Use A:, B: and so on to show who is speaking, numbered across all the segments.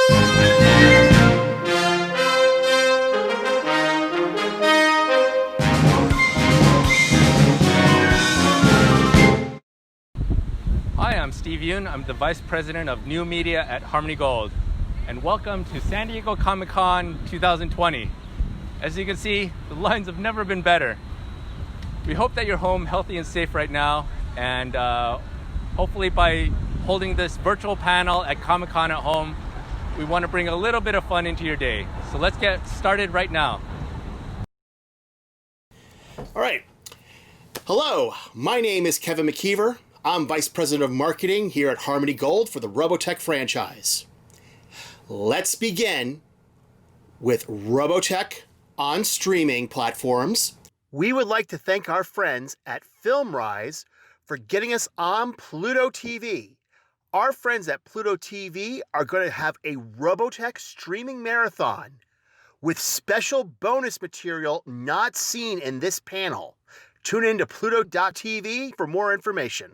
A: Hi, I'm Steve Yune. I'm the Vice President of New Media at Harmony Gold. And welcome to San Diego Comic-Con 2020. As you can see, the lines have never been better. We hope that you're home healthy and safe right now. And hopefully by holding this virtual panel at Comic-Con at home, we want to bring a little bit of fun into your day. So let's get started right now.
B: All right. Hello, my name is Kevin McKeever. I'm Vice President of Marketing here at Harmony Gold for the Robotech franchise. Let's begin with Robotech on streaming platforms. We would like to thank our friends at FilmRise for getting us on Pluto TV. Our friends at Pluto TV are going to have a Robotech streaming marathon with special bonus material not seen in this panel. Tune in to Pluto.tv for more information.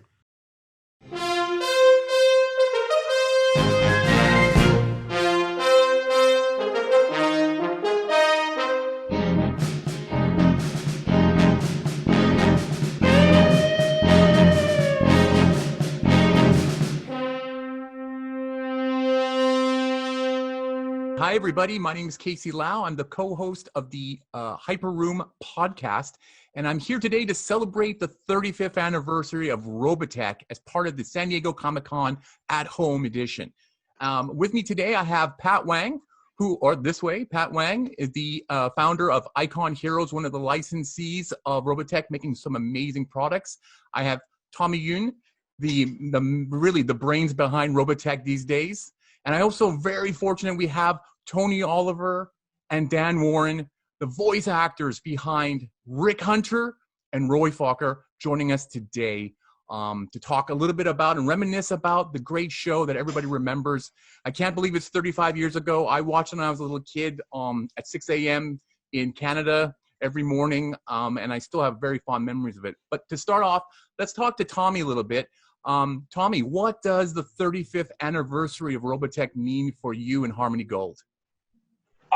C: Hi, everybody. My name is Casey Lau. I'm the co-host of the Hyper Room podcast, and I'm here today to celebrate the 35th anniversary of Robotech as part of the San Diego Comic-Con at Home edition. With me today, I have Pat Wang, Pat Wang is the founder of Icon Heroes, one of the licensees of Robotech, making some amazing products. I have Tommy Yune, really the brains behind Robotech these days. And I also very fortunate we have Tony Oliver and Dan Woren, the voice actors behind Rick Hunter and Roy Fokker, joining us today to talk a little bit about and reminisce about the great show that everybody remembers. I can't believe it's 35 years ago. I watched it when I was a little kid at 6 a.m. in Canada every morning, and I still have very fond memories of it. But to start off, let's talk to Tommy a little bit. Tommy, what does the 35th anniversary of Robotech mean for you and Harmony Gold?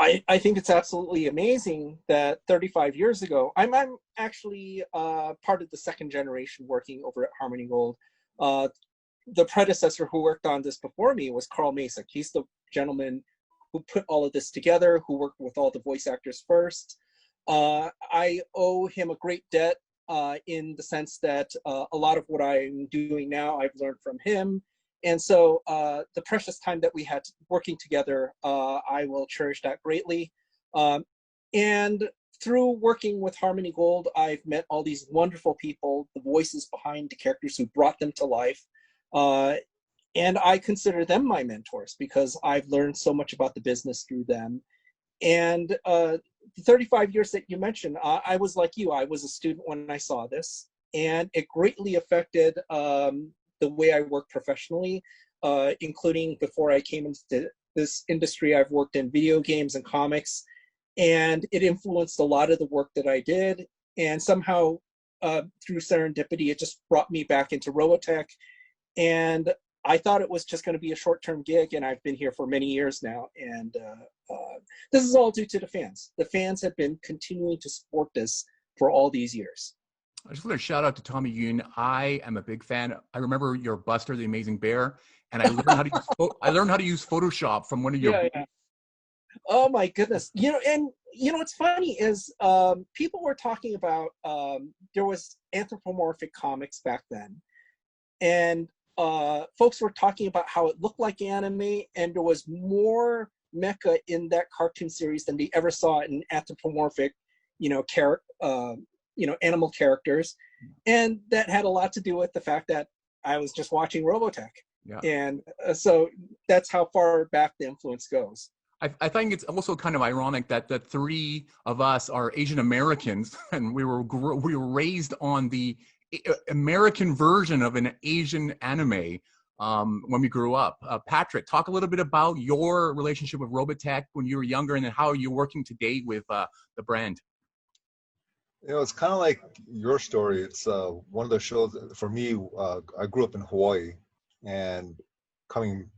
D: I think it's absolutely amazing that 35 years ago, I'm actually part of the second generation working over at Harmony Gold. The predecessor who worked on this before me was Carl Masick. He's the gentleman who put all of this together, who worked with all the voice actors first. I owe him a great debt in the sense that a lot of what I'm doing now, I've learned from him. And so the precious time that we had working together, I will cherish that greatly. And through working with Harmony Gold, I've met all these wonderful people, the voices behind the characters who brought them to life. And I consider them my mentors because I've learned so much about the business through them. And the 35 years that you mentioned, I was like you. I was a student when I saw this, and it greatly affected the way I work professionally, including before I came into this industry, I've worked in video games and comics, and it influenced a lot of the work that I did. And somehow, through serendipity, it just brought me back into Robotech. And I thought it was just going to be a short-term gig, and I've been here for many years now. And this is all due to the fans. The fans have been continuing to support this for all these years.
C: I just want to shout out to Tommy Yune. I am a big fan. I remember your Buster the Amazing Bear, and I learned how to use Photoshop from one of your.
D: Yeah. Oh my goodness! And what's funny is people were talking about there was anthropomorphic comics back then, and folks were talking about how it looked like anime, and there was more mecha in that cartoon series than they ever saw in anthropomorphic, animal characters. And that had a lot to do with the fact that I was just watching Robotech. Yeah. And so that's how far back the influence goes.
C: I think it's also kind of ironic that the three of us are Asian Americans, and we were raised on the American version of an Asian anime when we grew up. Patrick, talk a little bit about your relationship with Robotech when you were younger, and then how you're working today with the brand.
E: It's kind of like your story. It's one of the shows for me. I grew up in Hawaii, and coming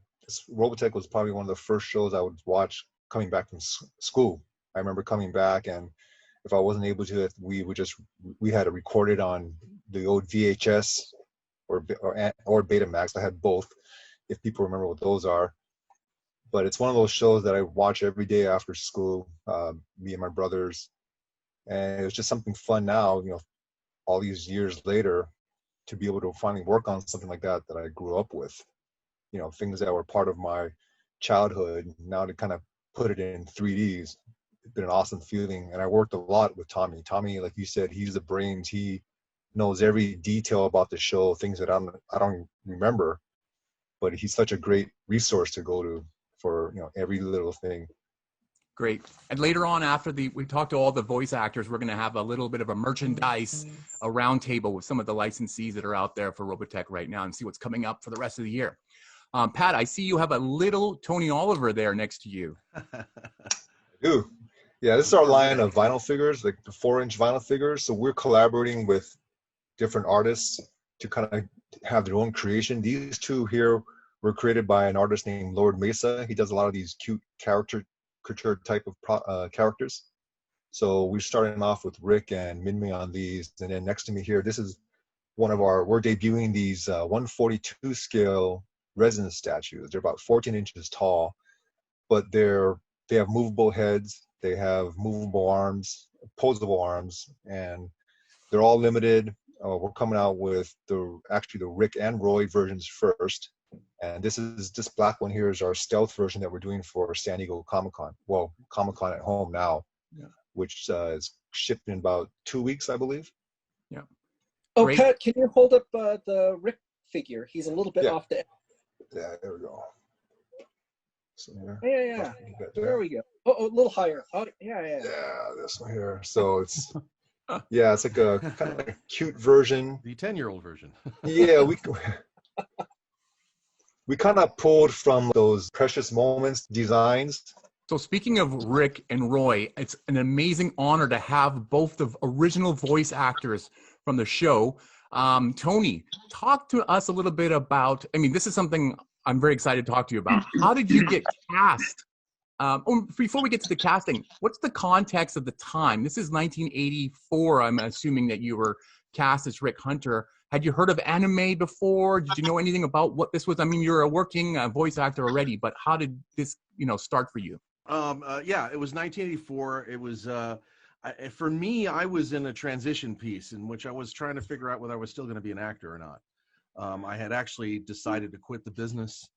E: Robotech was probably one of the first shows I would watch coming back from school. I remember coming back, and if I wasn't able to, we had to record it on the old VHS or Betamax. I had both, if people remember what those are. But it's one of those shows that I watch every day after school, me and my brothers. And it was just something fun now, all these years later, to be able to finally work on something like that I grew up with. Things that were part of my childhood. Now to kind of put it in 3Ds, it's been an awesome feeling. And I worked a lot with Tommy. Tommy, like you said, he's the brains. He knows every detail about the show, things that I don't remember. But he's such a great resource to go to for every little thing.
C: Great. And later on, after we talked to all the voice actors, we're going to have a little bit of a merchandise, a roundtable with some of the licensees that are out there for Robotech right now, and see what's coming up for the rest of the year. Pat, I see you have a little Tony Oliver there next to you.
E: I do. Yeah, this is our line of vinyl figures, like the 4-inch vinyl figures. So we're collaborating with different artists to kind of have their own creation. These two here were created by an artist named Lord Mesa. He does a lot of these cute caricature type of characters. So we're starting off with Rick and Minmei on these. And then next to me here, this is we're debuting these 142 scale resin statues. They're about 14 inches tall, but they have movable heads, they have movable arms, posable arms, and they're all limited. We're coming out with the Rick and Roy versions first. And this black one here is our stealth version that we're doing for San Diego Comic-Con. Well, Comic-Con at home now, yeah. Which is shipped in about 2 weeks, I believe.
C: Yeah.
D: Oh,
C: Great.
D: Pat, can you hold up the Rick figure? He's a little bit off the edge.
E: Yeah, there we go. So here.
D: Yeah. There we go. Oh, a little higher. Oh, yeah.
E: Yeah, this one here. So it's yeah, it's like a kind of like a cute version.
F: The 10-year-old version.
E: Yeah, we kind of pulled from those Precious Moments designs.
C: So speaking of Rick and Roy, it's an amazing honor to have both the original voice actors from the show. Tony, talk to us a little bit about, this is something I'm very excited to talk to you about. How did you get cast? Before we get to the casting, what's the context of the time? This is 1984. I'm assuming that you were cast as Rick Hunter. Had you heard of anime before? Did you know anything about what this was? You're a working voice actor already, but how did this, start for you?
F: Yeah, it was 1984. It was, for me, I was in a transition piece in which I was trying to figure out whether I was still going to be an actor or not. I had actually decided to quit the business,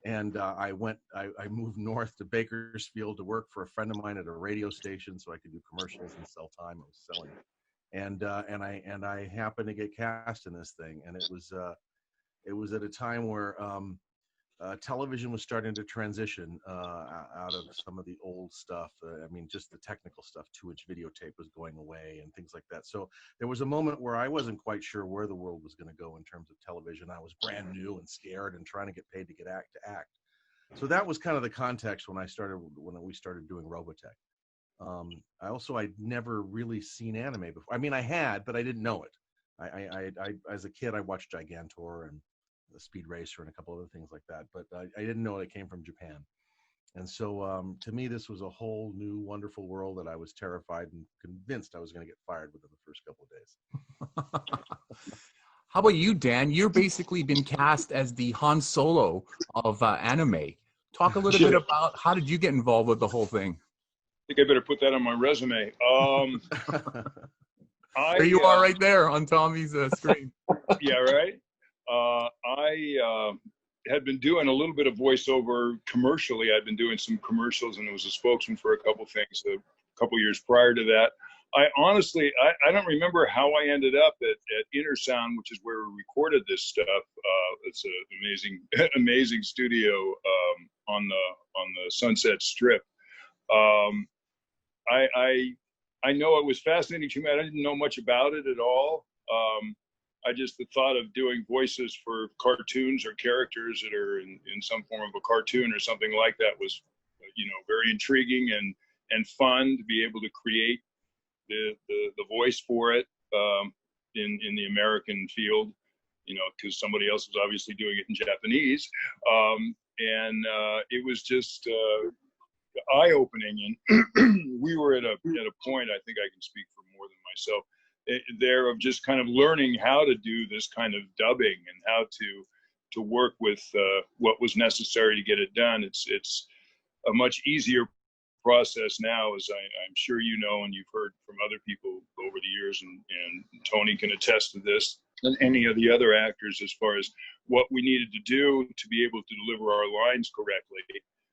F: and I moved north to Bakersfield to work for a friend of mine at a radio station so I could do commercials and sell time. I was selling it. And I happened to get cast in this thing, and it was at a time where television was starting to transition out of some of the old stuff. Just the technical stuff. 2-inch videotape was going away and things like that. So there was a moment where I wasn't quite sure where the world was going to go in terms of television. I was brand new and scared and trying to get paid to act. So that was kind of the context when we started doing Robotech. I'd never really seen anime before. I had, but I didn't know it. I as a kid, I watched Gigantor and the Speed Racer and a couple other things like that, but I didn't know it came from Japan. And so to me, this was a whole new, wonderful world that I was terrified and convinced I was going to get fired within the first couple of days.
C: How about you, Dan? You're basically been cast as the Han Solo of anime. Talk a little bit about how did you get involved with the whole thing?
G: I think I better put that on my resume.
C: There you are right there on Tommy's screen.
G: Yeah, right. I had been doing a little bit of voiceover commercially. I'd been doing some commercials, and I was a spokesman for a couple things a couple years prior to that. I honestly, I don't remember how I ended up at Intersound, which is where we recorded this stuff. It's an amazing studio on the Sunset Strip. I know it was fascinating to me. I didn't know much about it at all. I just the thought of doing voices for cartoons or characters that are in some form of a cartoon or something like that was, very intriguing and fun to be able to create the voice for it in the American field, because somebody else was obviously doing it in Japanese. and it was just eye-opening. And we were at a point, I think I can speak for more than myself, there of just kind of learning how to do this kind of dubbing and how to work with what was necessary to get it done. It's a much easier process now, as I'm sure you know, and you've heard from other people over the years, and Tony can attest to this, and any of the other actors, as far as what we needed to do to be able to deliver our lines correctly,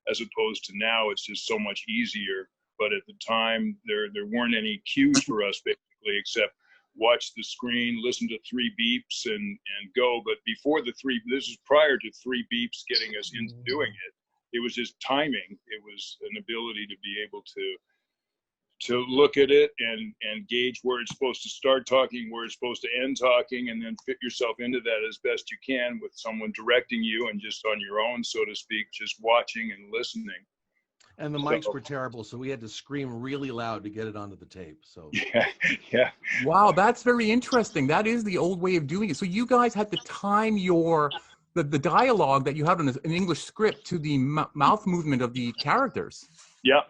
G: as opposed to now it's just so much easier. But at the time, there weren't any cues for us, basically, except watch the screen, listen to 3 beeps, and go. But before this is prior to 3 beeps getting us into doing it. It was just timing. It was an ability to be able to look at it and gauge where it's supposed to start talking, where it's supposed to end talking, and then fit yourself into that as best you can with someone directing you, and just on your own, so to speak, just watching and listening.
F: And the mics were terrible, so we had to scream really loud to get it onto the tape. So
G: yeah.
C: Wow, that's very interesting. That is the old way of doing it. So you guys had to time the dialogue that you had in an English script to the mouth movement of the characters.
G: Yeah,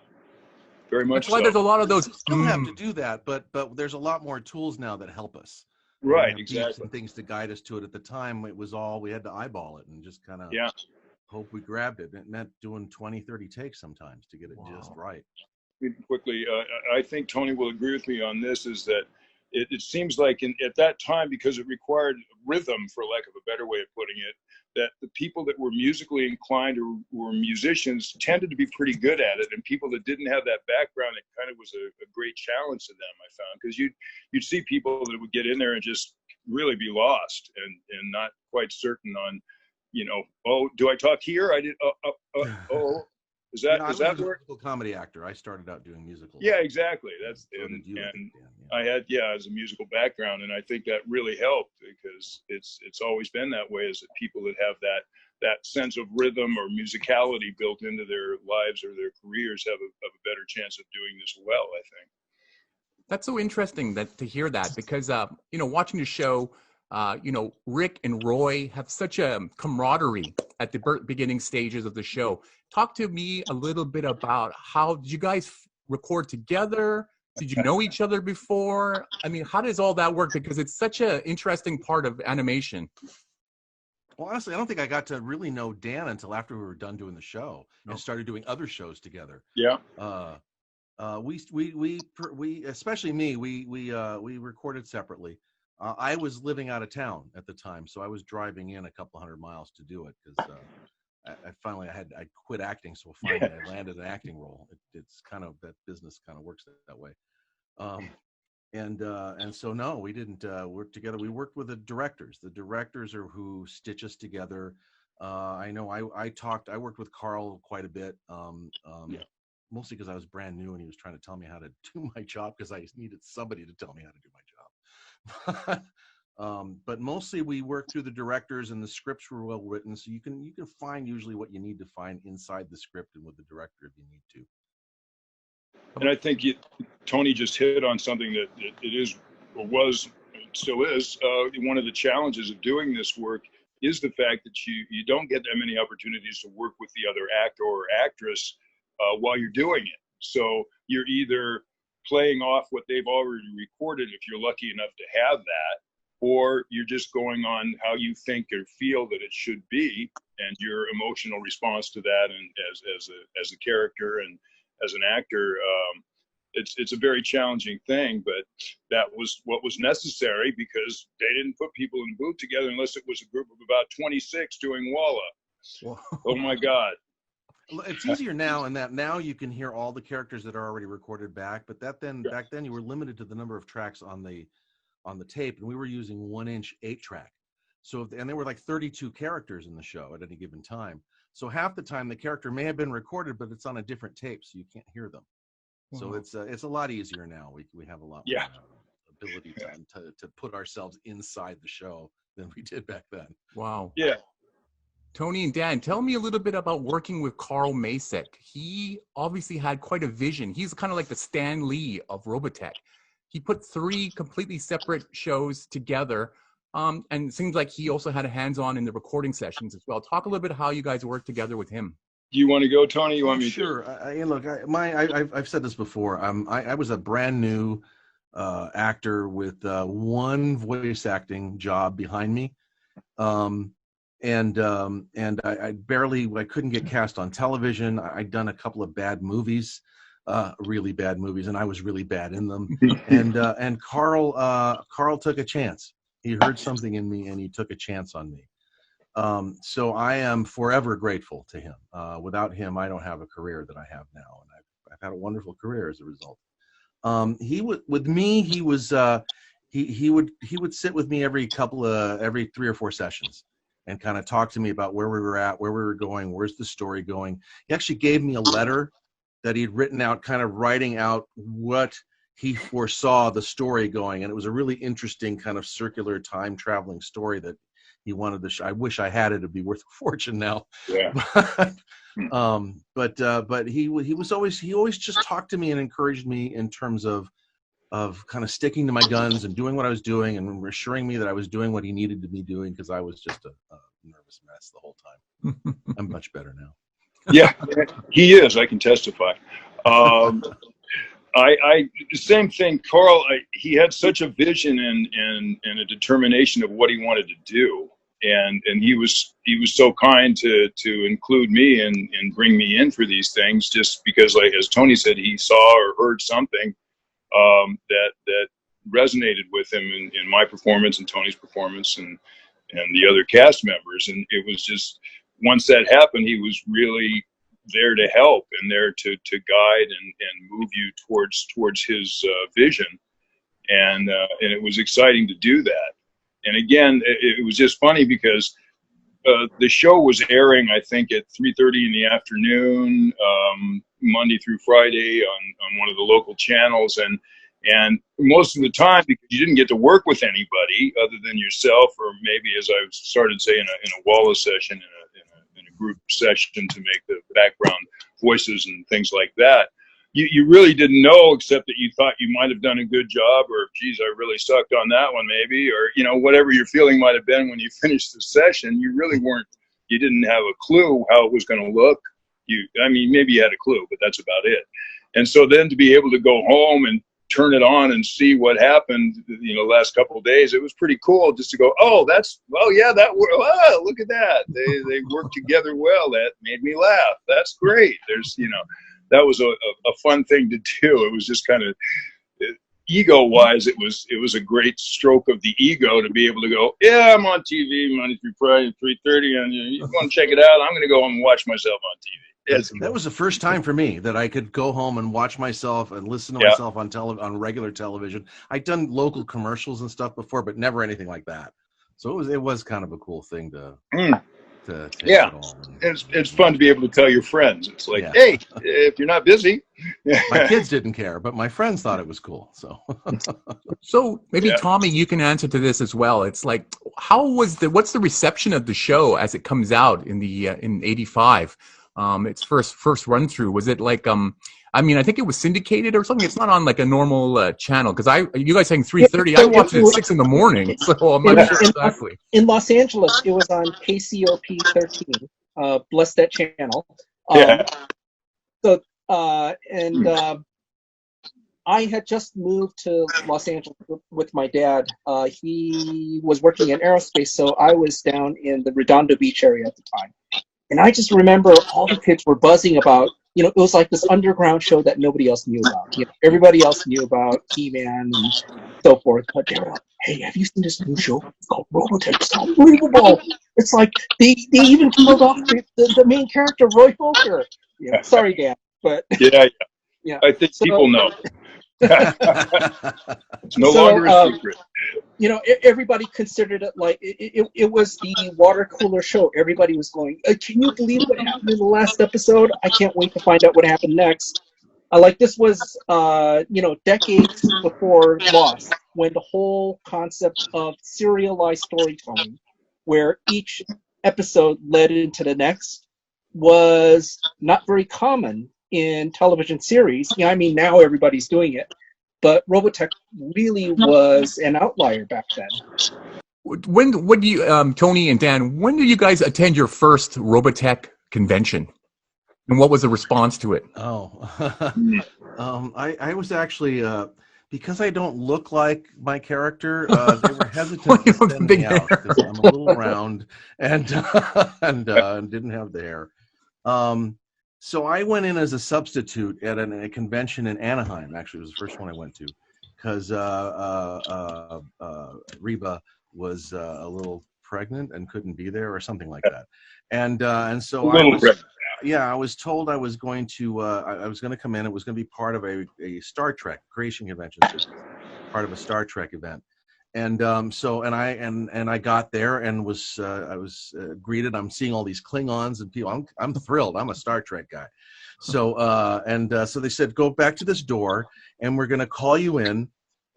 G: very much.
C: That's why there's a lot of those.
F: We still have to do that, but there's a lot more tools now that help us.
G: Right,
F: beeps
G: exactly.
F: and things to guide us to it. At the time, it was all, we had to eyeball it and just kind of hope we grabbed it. It meant doing 20, 30 takes sometimes to get it just right.
G: Quickly, I think Tony will agree with me on this, is that it seems like at that time, because it required rhythm, for lack of a better way of putting it, that the people that were musically inclined or were musicians tended to be pretty good at it, and people that didn't have that background, it kind of was a great challenge to them, I found, because you'd see people that would get in there and just really be lost and not quite certain on, oh, do I talk here? I did. Is that
F: I was
G: where?
F: a musical comedy actor. I started out doing musicals.
G: Yeah, exactly. That's
F: So did you,
G: and
F: Dan,
G: I had as a musical background, and I think that really helped, because it's always been that way, is that people that have that sense of rhythm or musicality built into their lives or their careers have a better chance of doing this well, I think.
C: That's so interesting to hear that, because watching the show, Rick and Roy have such a camaraderie at the beginning stages of the show. Talk to me a little bit about how did you guys record together? Did you know each other before? I mean, how does all that work? Because it's such an interesting part of animation.
F: Well, honestly, I don't think I got to really know Dan until after we were done doing the show and started doing other shows together.
G: Yeah.
F: We especially me, we recorded separately. I was living out of town at the time, so I was driving in a couple hundred miles to do it, because I quit acting, so finally I landed an acting role. It's kind of, that business kind of works that way. And so no, we didn't work together. We worked with the directors. The directors are who stitch us together. I know I worked with Carl quite a bit, mostly because I was brand new and he was trying to tell me how to do my job, because I needed somebody to tell me how to do my job. But mostly we worked through the directors, and the scripts were well written, so you can find usually what you need to find inside the script and with the director if you need to.
G: And I think Tony just hit on something that it is, or was, still is, one of the challenges of doing this work is the fact that you don't get that many opportunities to work with the other actor or actress while you're doing it. So you're either playing off what they've already recorded, if you're lucky enough to have that, or you're just going on how you think or feel that it should be, and your emotional response to that, and as a character and as an actor, it's a very challenging thing, but that was what was necessary, because they didn't put people in the booth together unless it was a group of about 26 doing Walla.
C: Whoa.
G: Oh my God.
F: It's easier now, in that now you can hear all the characters that are already recorded back, but back then you were limited to the number of tracks on the tape, and we were using 1-inch 8-track. So, and there were like 32 characters in the show at any given time. So half the time the character may have been recorded, but it's on a different tape, so you can't hear them. So it's a lot easier now. We have a lot more ability to put ourselves inside the show than we did back then.
C: Wow.
G: Yeah.
C: Tony and Dan, tell me a little bit about working with Carl Macek. He obviously had quite a vision. He's kind of like the Stan Lee of Robotech. He put 3 completely separate shows together. And it seems like he also had a hands-on in the recording sessions as well. Talk a little bit how you guys work together with him.
G: Do you want to go, Tony? You want me
F: Sure. Look, I've said this before. I was a brand new actor with one voice acting job behind me, and I couldn't get cast on television. I'd done a couple of bad movies, really bad movies, and I was really bad in them. And Carl took a chance. He heard something in me, and he took a chance on me. So I am forever grateful to him. Without him, I don't have a career that I have now, and I've had a wonderful career as a result. He would sit with me every 3 or 4 sessions and kind of talk to me about where we were at, where we were going, where's the story going. He actually gave me a letter that he'd written out, kind of writing out what he foresaw the story going, and it was a really interesting kind of circular time traveling story that he wanted to. I wish I had it; it'd be worth a fortune now.
G: Yeah.
F: But he always just talked to me and encouraged me in terms of kind of sticking to my guns and doing what I was doing and assuring me that I was doing what he needed to be doing, because I was just a nervous mess the whole time. I'm much better now.
G: Yeah, he is. I can testify. I the same thing, Carl. He had such a vision and a determination of what he wanted to do, and he was so kind to include me and bring me in for these things, just because, like as Tony said, he saw or heard something that resonated with him in my performance and Tony's performance and the other cast members, and it was just, once that happened, he was really there to help and there to guide and move you towards his vision, and it was exciting to do that. And again, it was just funny because the show was airing, I think, at 3:30 in the afternoon, Monday through Friday on one of the local channels, and most of the time, because you didn't get to work with anybody other than yourself, or maybe, as I started saying, in a Wallace session, in a group session to make the background voices and things like that, you really didn't know, except that you thought you might have done a good job, or geez, I really sucked on that one maybe, or whatever your feeling might have been when you finished the session. You didn't have a clue how it was going to look. Maybe you had a clue, but that's about it. And so then to be able to go home and turn it on and see what happened, last couple of days, it was pretty cool just to go, look at that. They worked together well. That made me laugh. That's great. That was a fun thing to do. It was just kind of ego-wise, it was a great stroke of the ego to be able to go, yeah, I'm on TV Monday through Friday at 3:30, and you want to check it out? I'm going to go home and watch myself on TV.
F: That was the first time for me that I could go home and watch myself and listen to myself on regular television. I'd done local commercials and stuff before, but never anything like that. So it was kind of a cool thing to take it all.
G: It's fun to be able to tell your friends. It's like, hey, if you're not busy.
F: My kids didn't care, but my friends thought it was cool.
C: So maybe Tommy, you can answer to this as well. It's like, what's the reception of the show as it comes out in '85? Its first run through, was it like I think it was syndicated or something? It's not on like a normal channel, because you guys saying 3:30, I watched it at 6 in the morning, so I'm not sure exactly.
D: In Los Angeles, it was on KCOP 13, bless that channel. I had just moved to Los Angeles with my dad. He was working in aerospace, so I was down in the Redondo Beach area at the time. And I just remember all the kids were buzzing about, it was like this underground show that nobody else knew about. Everybody else knew about He-Man and so forth. But they were like, hey, have you seen this new show? It's called Robotech. It's unbelievable. It's like they even killed off the main character, Roy Fokker. Sorry, Dad. But
G: yeah. I think people know. It's no longer a secret.
D: Everybody considered it like it was the water cooler show. Everybody was going, can you believe what happened in the last episode? I can't wait to find out what happened next. This was, decades before Lost, when the whole concept of serialized storytelling, where each episode led into the next, was not very common in television series. Now everybody's doing it, but Robotech really was an outlier back then.
C: When do you, Tony and Dan, when did you guys attend your first Robotech convention? And what was the response to it?
F: Oh, I was actually, because I don't look like my character, they were hesitant to send me out because I'm a little round and and didn't have the hair. So I went in as a substitute at a convention in Anaheim. Actually, it was the first one I went to because Reba was a little pregnant and couldn't be there or something like that. And so I was told I was going to I was going to come in. It was going to be part of a Star Trek creation convention, part of a Star Trek event. And I got there and I was greeted. I'm seeing all these Klingons and people. I'm thrilled. I'm a Star Trek guy. So so they said, go back to this door and we're going to call you in.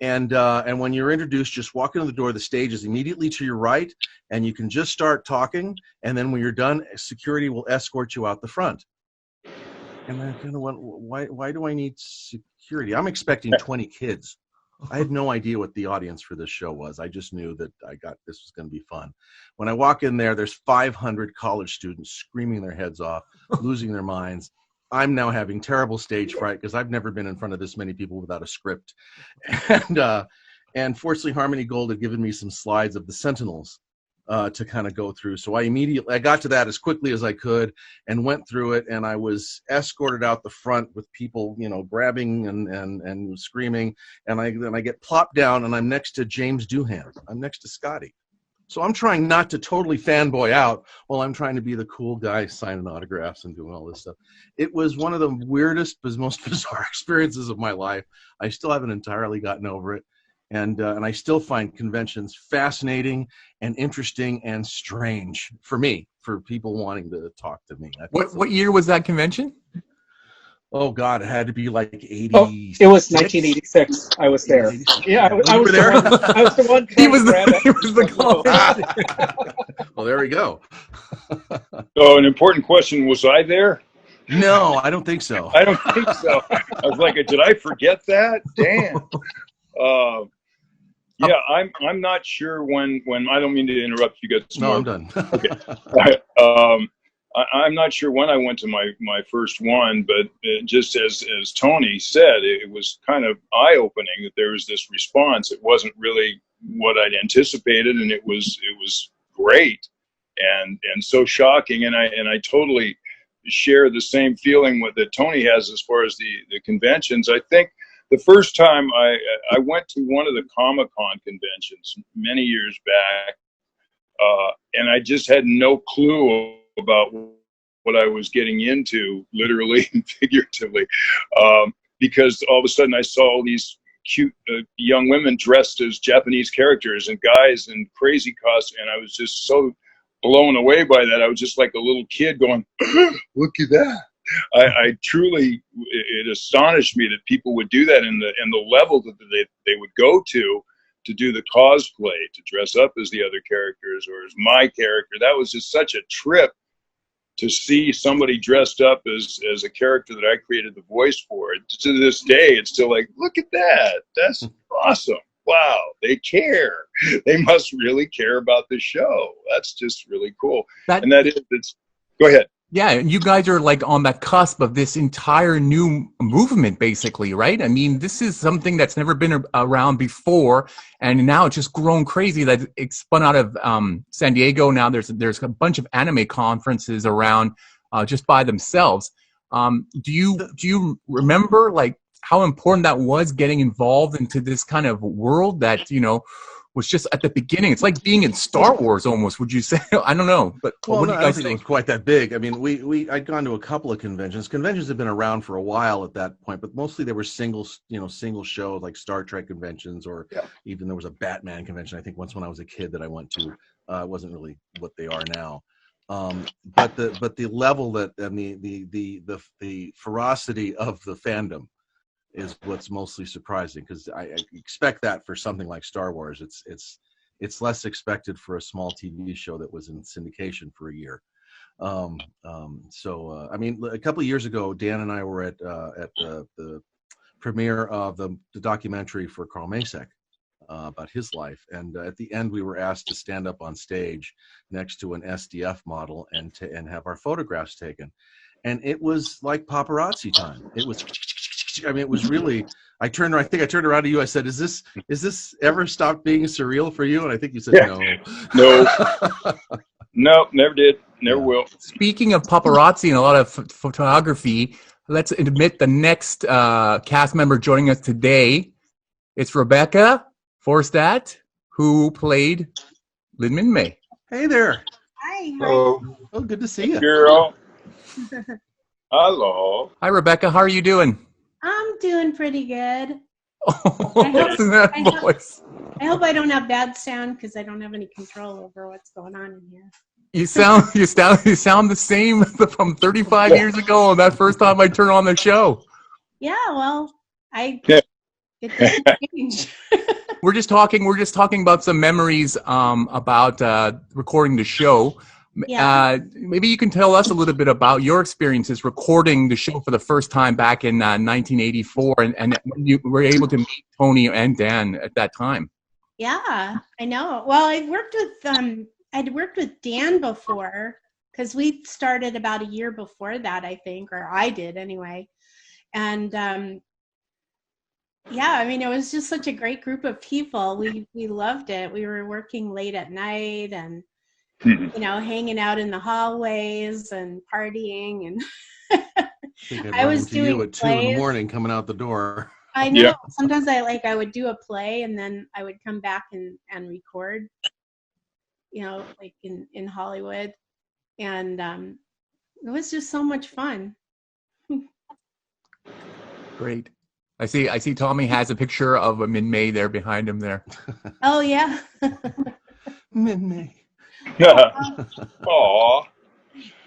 F: And when you're introduced, just walk into the door. The stage is immediately to your right, and you can just start talking. And then when you're done, security will escort you out the front. And I kind of went, why do I need security? I'm expecting 20 kids. I had no idea what the audience for this show was. I just knew that this was going to be fun. When I walk in there, there's 500 college students screaming their heads off, losing their minds. I'm now having terrible stage fright because I've never been in front of this many people without a script. And fortunately, Harmony Gold had given me some slides of the Sentinels to kind of go through. So I got to that as quickly as I could and went through it. And I was escorted out the front with people, grabbing and screaming. And then I get plopped down and I'm next to James Doohan. I'm next to Scotty. So I'm trying not to totally fanboy out while I'm trying to be the cool guy signing autographs and doing all this stuff. It was one of the weirdest, most bizarre experiences of my life. I still haven't entirely gotten over it. And I still find conventions fascinating and interesting and strange for me, for people wanting to talk to me.
C: What year was that convention?
F: Oh God, it had to be like 80.
D: Oh, it was 1986. I was there. Yeah, I was there. I was the one.
C: He was the college.
F: Well, there we go.
G: So an important question: was I there?
F: No, I don't think so.
G: I don't think so. I was like, did I forget that? Damn. Yeah, I'm not sure when. I don't mean to interrupt you guys.
F: No, I'm done.
G: Okay. I'm not sure when I went to my first one, but just as Tony said, it was kind of eye-opening that there was this response. It wasn't really what I'd anticipated, and it was great and so shocking. And I totally share the same feeling that Tony has as far as the conventions. I think the first time I went to one of the Comic-Con conventions many years back, and I just had no clue about what I was getting into, literally and figuratively, because all of a sudden I saw all these cute young women dressed as Japanese characters and guys in crazy costumes, and I was just so blown away by that. I was just like a little kid going, "Look at that!" I truly, it astonished me that people would do that in the level that they would go to do the cosplay, to dress up as the other characters or as my character. That was just such a trip to see somebody dressed up as a character that I created the voice for. To this day, it's still like, look at that. That's awesome. Wow, they care. They must really care about the show. That's just really cool. Go ahead.
C: Yeah, and you guys are like on the cusp of this entire new movement, basically, right? I mean, this is something that's never been around before, and now it's just grown crazy. That it spun out of San Diego. Now there's a bunch of anime conferences around just by themselves. Do you remember like how important that was, getting involved into this kind of world that was just at the beginning? It's like being in Star Wars almost, would you say? I don't know, but what do you guys think?
F: It was quite that big. I mean, I'd gone to a couple of conventions. Conventions have been around for a while at that point, but mostly they were single shows like Star Trek conventions, or even there was a Batman convention, I think, once when I was a kid that I went to. It wasn't really what they are now. But the level that, and the ferocity of the fandom is what's mostly surprising, because I expect that for something like Star Wars. It's less expected for a small TV show that was in syndication for a year. I mean, a couple of years ago, Dan and I were at the premiere of the documentary for Carl Macek, about his life. And at the end, we were asked to stand up on stage next to an SDF model and have our photographs taken. And it was like paparazzi time. It was, I mean, it was really. I think I turned around to you. I said, "Is this ever stopped being surreal for you?" And I think you said, "No."
G: No. No, never did. Never will.
C: Speaking of paparazzi and a lot of photography, let's admit the next cast member joining us today. It's Rebecca Forstadt, who played Lynn Minmei.
F: Hey there.
H: Hi.
E: Oh,
F: Oh, good to see you.
G: Girl. Hello.
C: Hi, Rebecca. How are you doing?
H: I'm doing pretty good.
C: Oh, listen to that voice.
H: I hope I don't have bad sound because I don't have any control over what's going on in here.
C: You sound the same from 35 years ago and that first time I turned on the show.
H: Yeah, well, it doesn't change.
C: We're just talking about some memories about recording the show.
H: Yeah.
C: Maybe you can tell us a little bit about your experiences recording the show for the first time back in 1984, and you were able to meet Tony and Dan at that time.
H: Yeah, I know. Well, I'd worked with Dan before because we started about a year before that, I think, or I did anyway. And yeah, I mean, it was just such a great group of people. We loved it. We were working late at night and hanging out in the hallways and partying, and I was doing
F: you at 2 a.m. coming out the door.
H: I know. Yeah. Sometimes I would do a play and then I would come back and record, like in Hollywood, and it was just so much fun.
C: Great. I see Tommy has a picture of a Minmei there behind him there.
H: Oh yeah.
F: Minmei.
G: Aw.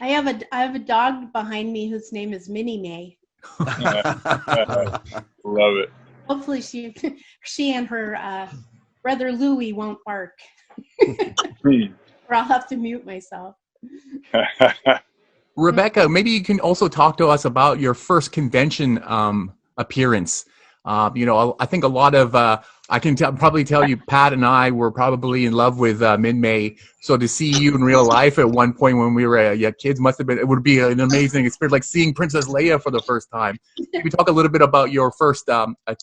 H: I have a dog behind me whose name is Minmei.
G: Love it.
H: Hopefully she and her brother Louie won't bark. Or I'll have to mute myself.
C: Rebecca, maybe you can also talk to us about your first convention appearance. I think a lot of I can probably tell you, Pat and I were probably in love with Minmei. So to see you in real life at one point when we were kids it would be an amazing experience, like seeing Princess Leia for the first time. Can you talk a little bit about your first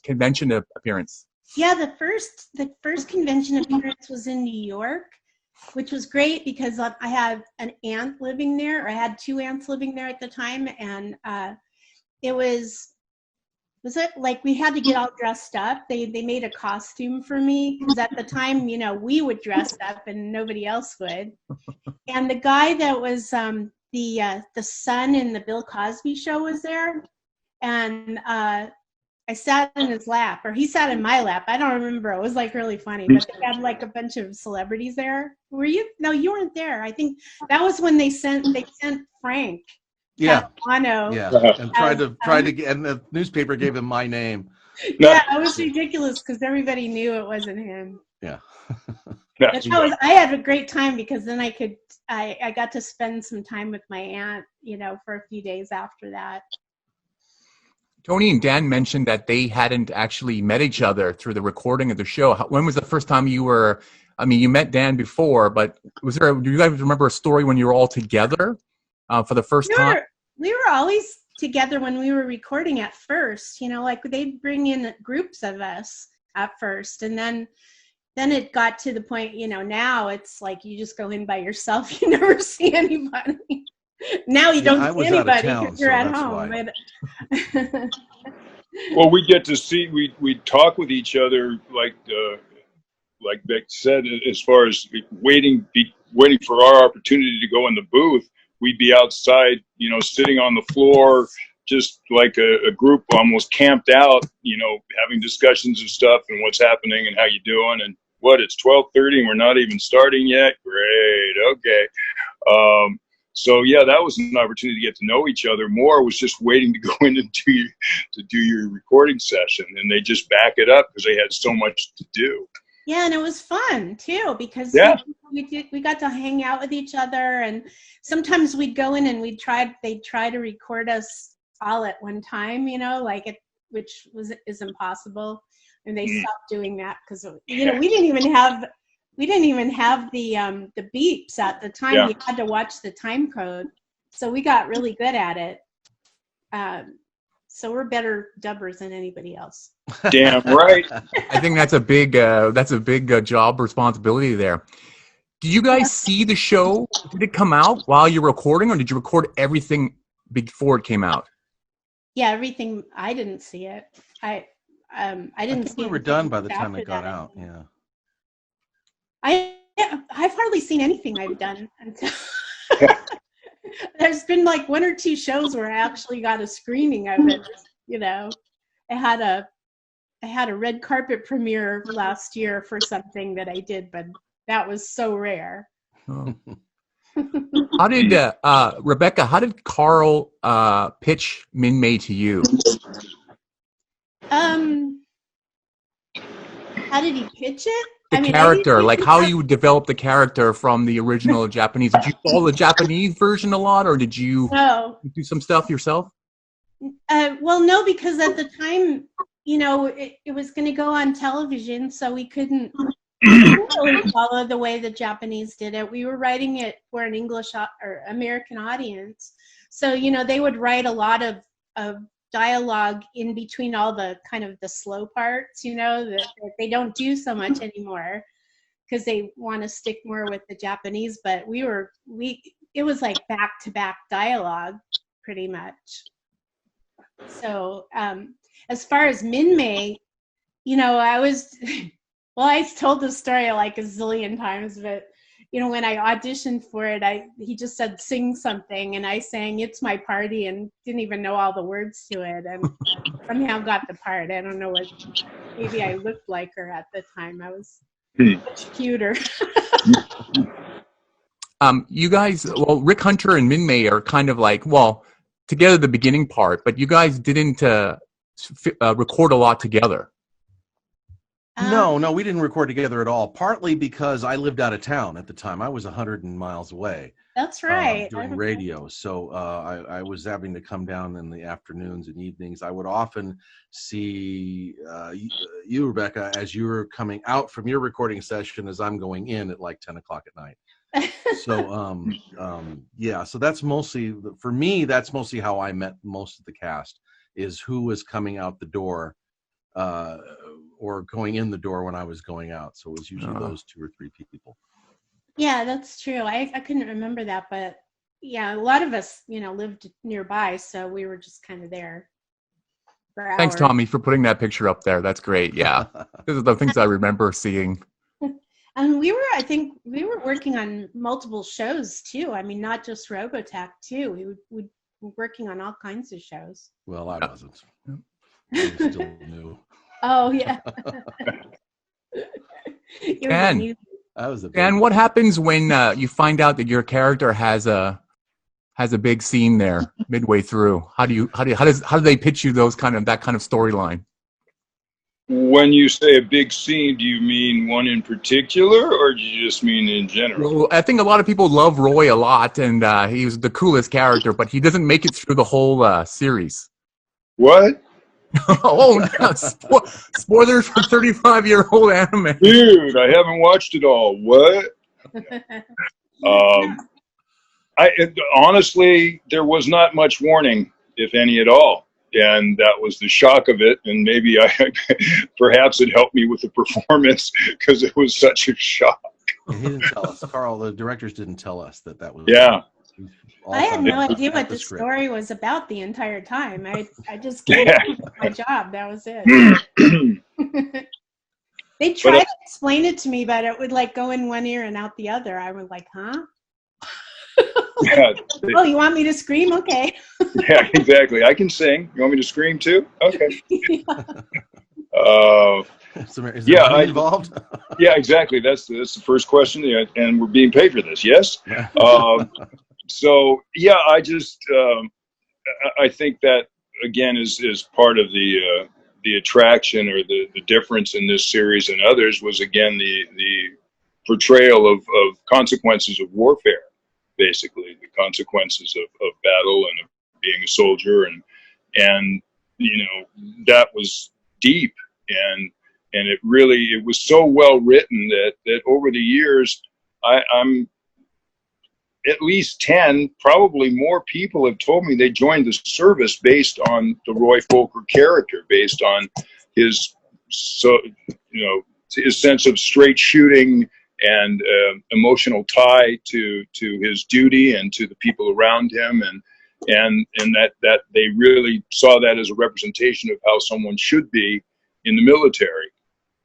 C: convention appearance?
H: Yeah, the first convention appearance was in New York, which was great because I had an aunt living there, or I had two aunts living there at the time, and it was it like we had to get all dressed up. They made a costume for me because at the time, we would dress up and nobody else would. And the guy that was the son in the Bill Cosby show was there, and I sat in his lap, or he sat in my lap. I don't remember. It was like really funny, but they had like a bunch of celebrities there. Were you? No, you weren't there. I think that was when they sent Frank.
F: Yeah.
H: Capano.
F: Yeah. And tried to get, and the newspaper gave him my name.
H: Yeah, it was ridiculous because everybody knew it wasn't him.
F: Yeah.
H: But I had a great time because then I got to spend some time with my aunt, for a few days after that.
C: Tony and Dan mentioned that they hadn't actually met each other through the recording of the show. When was the first time you met Dan before, but do you guys remember a story when you were all together for the first time?
H: We were always together when we were recording at first, like they'd bring in groups of us at first. And then it got to the point, now it's like you just go in by yourself. You never see anybody. Now you don't see anybody because you're at home.
G: Well, we get to see, we talk with each other like Beck said, as far as waiting for our opportunity to go in the booth. We'd be outside, sitting on the floor, just like a group almost camped out, having discussions of stuff and what's happening and how you doing and it's 12:30 and we're not even starting yet. Great. Okay. So yeah, that was an opportunity to get to know each other more. Was just waiting to go in and do your recording session, and they just back it up because they had so much to do.
H: Yeah, and it was fun too because we got to hang out with each other, and sometimes we'd go in and they'd try to record us all at one time, which is impossible. and they stopped doing that because we didn't even have the beeps at the time.
G: Yeah.
H: We had to watch the time code, so we got really good at it. So we're better dubbers than anybody else.
G: Damn right.
C: I think that's a big job responsibility there. Did you guys see the show? Did it come out while you're recording, or did you record everything before it came out?
H: Yeah, everything. I didn't see it. I didn't see.
F: We were done by the time it got out. Yeah.
H: I've hardly seen anything I've done until. There's been like one or two shows where I actually got a screening of it. I had a red carpet premiere last year for something that I did, but that was so rare.
C: Oh. How did Rebecca? How did Carl pitch Minmei to you?
H: How did he pitch it?
C: Character, like how you developed the character from the original Japanese. Did you follow the Japanese version a lot, or did you do some stuff yourself?
H: Well, no, because at the time, it was going to go on television, so we couldn't really follow the way the Japanese did it. We were writing it for an English or American audience, so they would write a lot of dialogue in between all the kind of the slow parts, that they don't do so much anymore because they want to stick more with the Japanese. But it was like back-to-back dialogue pretty much. So as far as Minmei, I told the story like a zillion times, but when I auditioned for it, he just said sing something, and I sang "It's My Party" and didn't even know all the words to it, and somehow got the part. I don't know what. Maybe I looked like her at the time. I was much cuter.
C: You guys, Rick Hunter and Minmei are kind of like together the beginning part, but you guys didn't record a lot together.
F: No, we didn't record together at all. Partly because I lived out of town at the time. I was 100 miles away.
H: That's right.
F: Doing radio, so I was having to come down in the afternoons and evenings. I would often see you, Rebecca, as you were coming out from your recording session, as I'm going in at like 10 o'clock at night. So so that's mostly for me. That's mostly how I met most of the cast, is who was coming out the door. Or going in the door when I was going out. So it was usually those two or three people.
H: Yeah, that's true. I couldn't remember that, but yeah, a lot of us, lived nearby, so we were just kind of there for hours.
C: Thanks, Tommy, for putting that picture up there. That's great. Yeah. Those are the things I remember seeing.
H: And I think we were working on multiple shows too. I mean, not just Robotech too. We were working on all kinds of shows.
F: Well, I wasn't. I was still new.
H: Oh yeah.
C: And what happens when you find out that your character has a big scene there midway through? How do they pitch you that kind of storyline?
G: When you say a big scene, do you mean one in particular, or do you just mean in general?
C: Well, I think a lot of people love Roy a lot, and he was the coolest character, but he doesn't make it through the whole series.
G: What?
C: Oh no! Spoilers for 35-year-old anime.
G: Dude, I haven't watched it all. What? Honestly, there was not much warning, if any at all, and that was the shock of it. And maybe perhaps it helped me with the performance because it was such a shock.
F: He didn't tell us, Carl. The directors didn't tell us that was.
G: Yeah.
H: I had no idea what the story was about the entire time. I just came to do my job. That was it. They tried to explain it to me, but it would like go in one ear and out the other. I was like, huh?
G: Yeah.
H: Oh, you want me to scream? Okay.
G: Yeah, exactly. I can sing. You want me to scream too? Okay.
F: Is there money involved?
G: Yeah, exactly. That's the first question, and we're being paid for this. Yes. So yeah, I just I think that again is part of the attraction or the difference in this series and others was again the portrayal of consequences of warfare, basically the consequences of battle and of being a soldier and that was deep and And it was so well written that over the years, I'm at least 10, probably more people have told me they joined the service based on the Roy Fokker character, based on his, his sense of straight shooting and emotional tie to his duty and to the people around him, and that they really saw that as a representation of how someone should be in the military,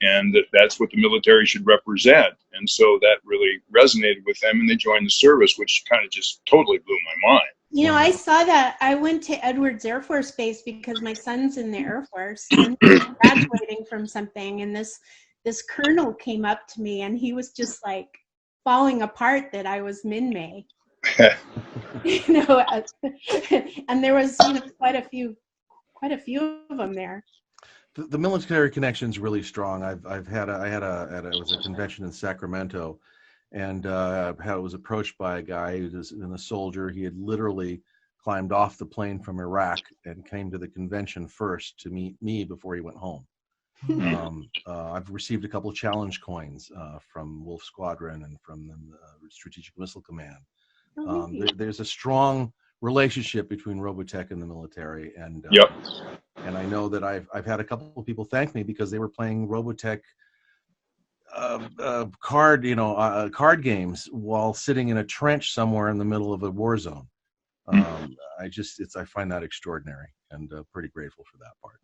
G: and that's what the military should represent. And so that really resonated with them, and they joined the service, which kind of just totally blew my mind.
H: You know, I saw that. I went to Edwards Air Force Base because my son's in the Air Force and he's graduating from something, and this colonel came up to me and he was just like falling apart that I was Minmei. And there was quite a few of them there.
F: The military connection is really strong. I was a convention in Sacramento, and I was approached by a guy who was a soldier. He had literally climbed off the plane from Iraq and came to the convention first to meet me before he went home. I've received a couple of challenge coins from Wolf Squadron and from the Strategic Missile Command. There's a strong relationship between Robotech and the military, and
G: yep.
F: And I know that I've had a couple of people thank me because they were playing Robotech card games while sitting in a trench somewhere in the middle of a war zone. I find that extraordinary, and pretty grateful for that part.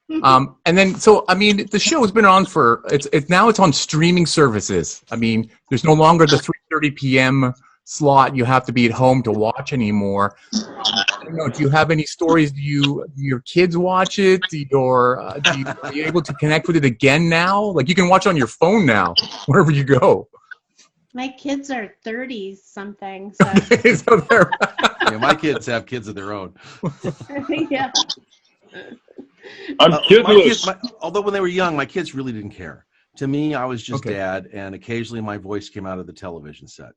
C: And then, so I mean, the show has been on for now it's on streaming services. I mean, there's no longer the 3:30 p.m. slot you have to be at home to watch anymore. I don't know, do you have any stories? Do your kids watch it? Are you able to connect with it again now? Like, you can watch on your phone now wherever you go.
H: My kids are 30 something.
C: So
F: Yeah, my kids have kids of their own.
H: Yeah.
G: I'm kidless.
F: Although when they were young, my kids really didn't care. To me, I was just dad, and occasionally my voice came out of the television set.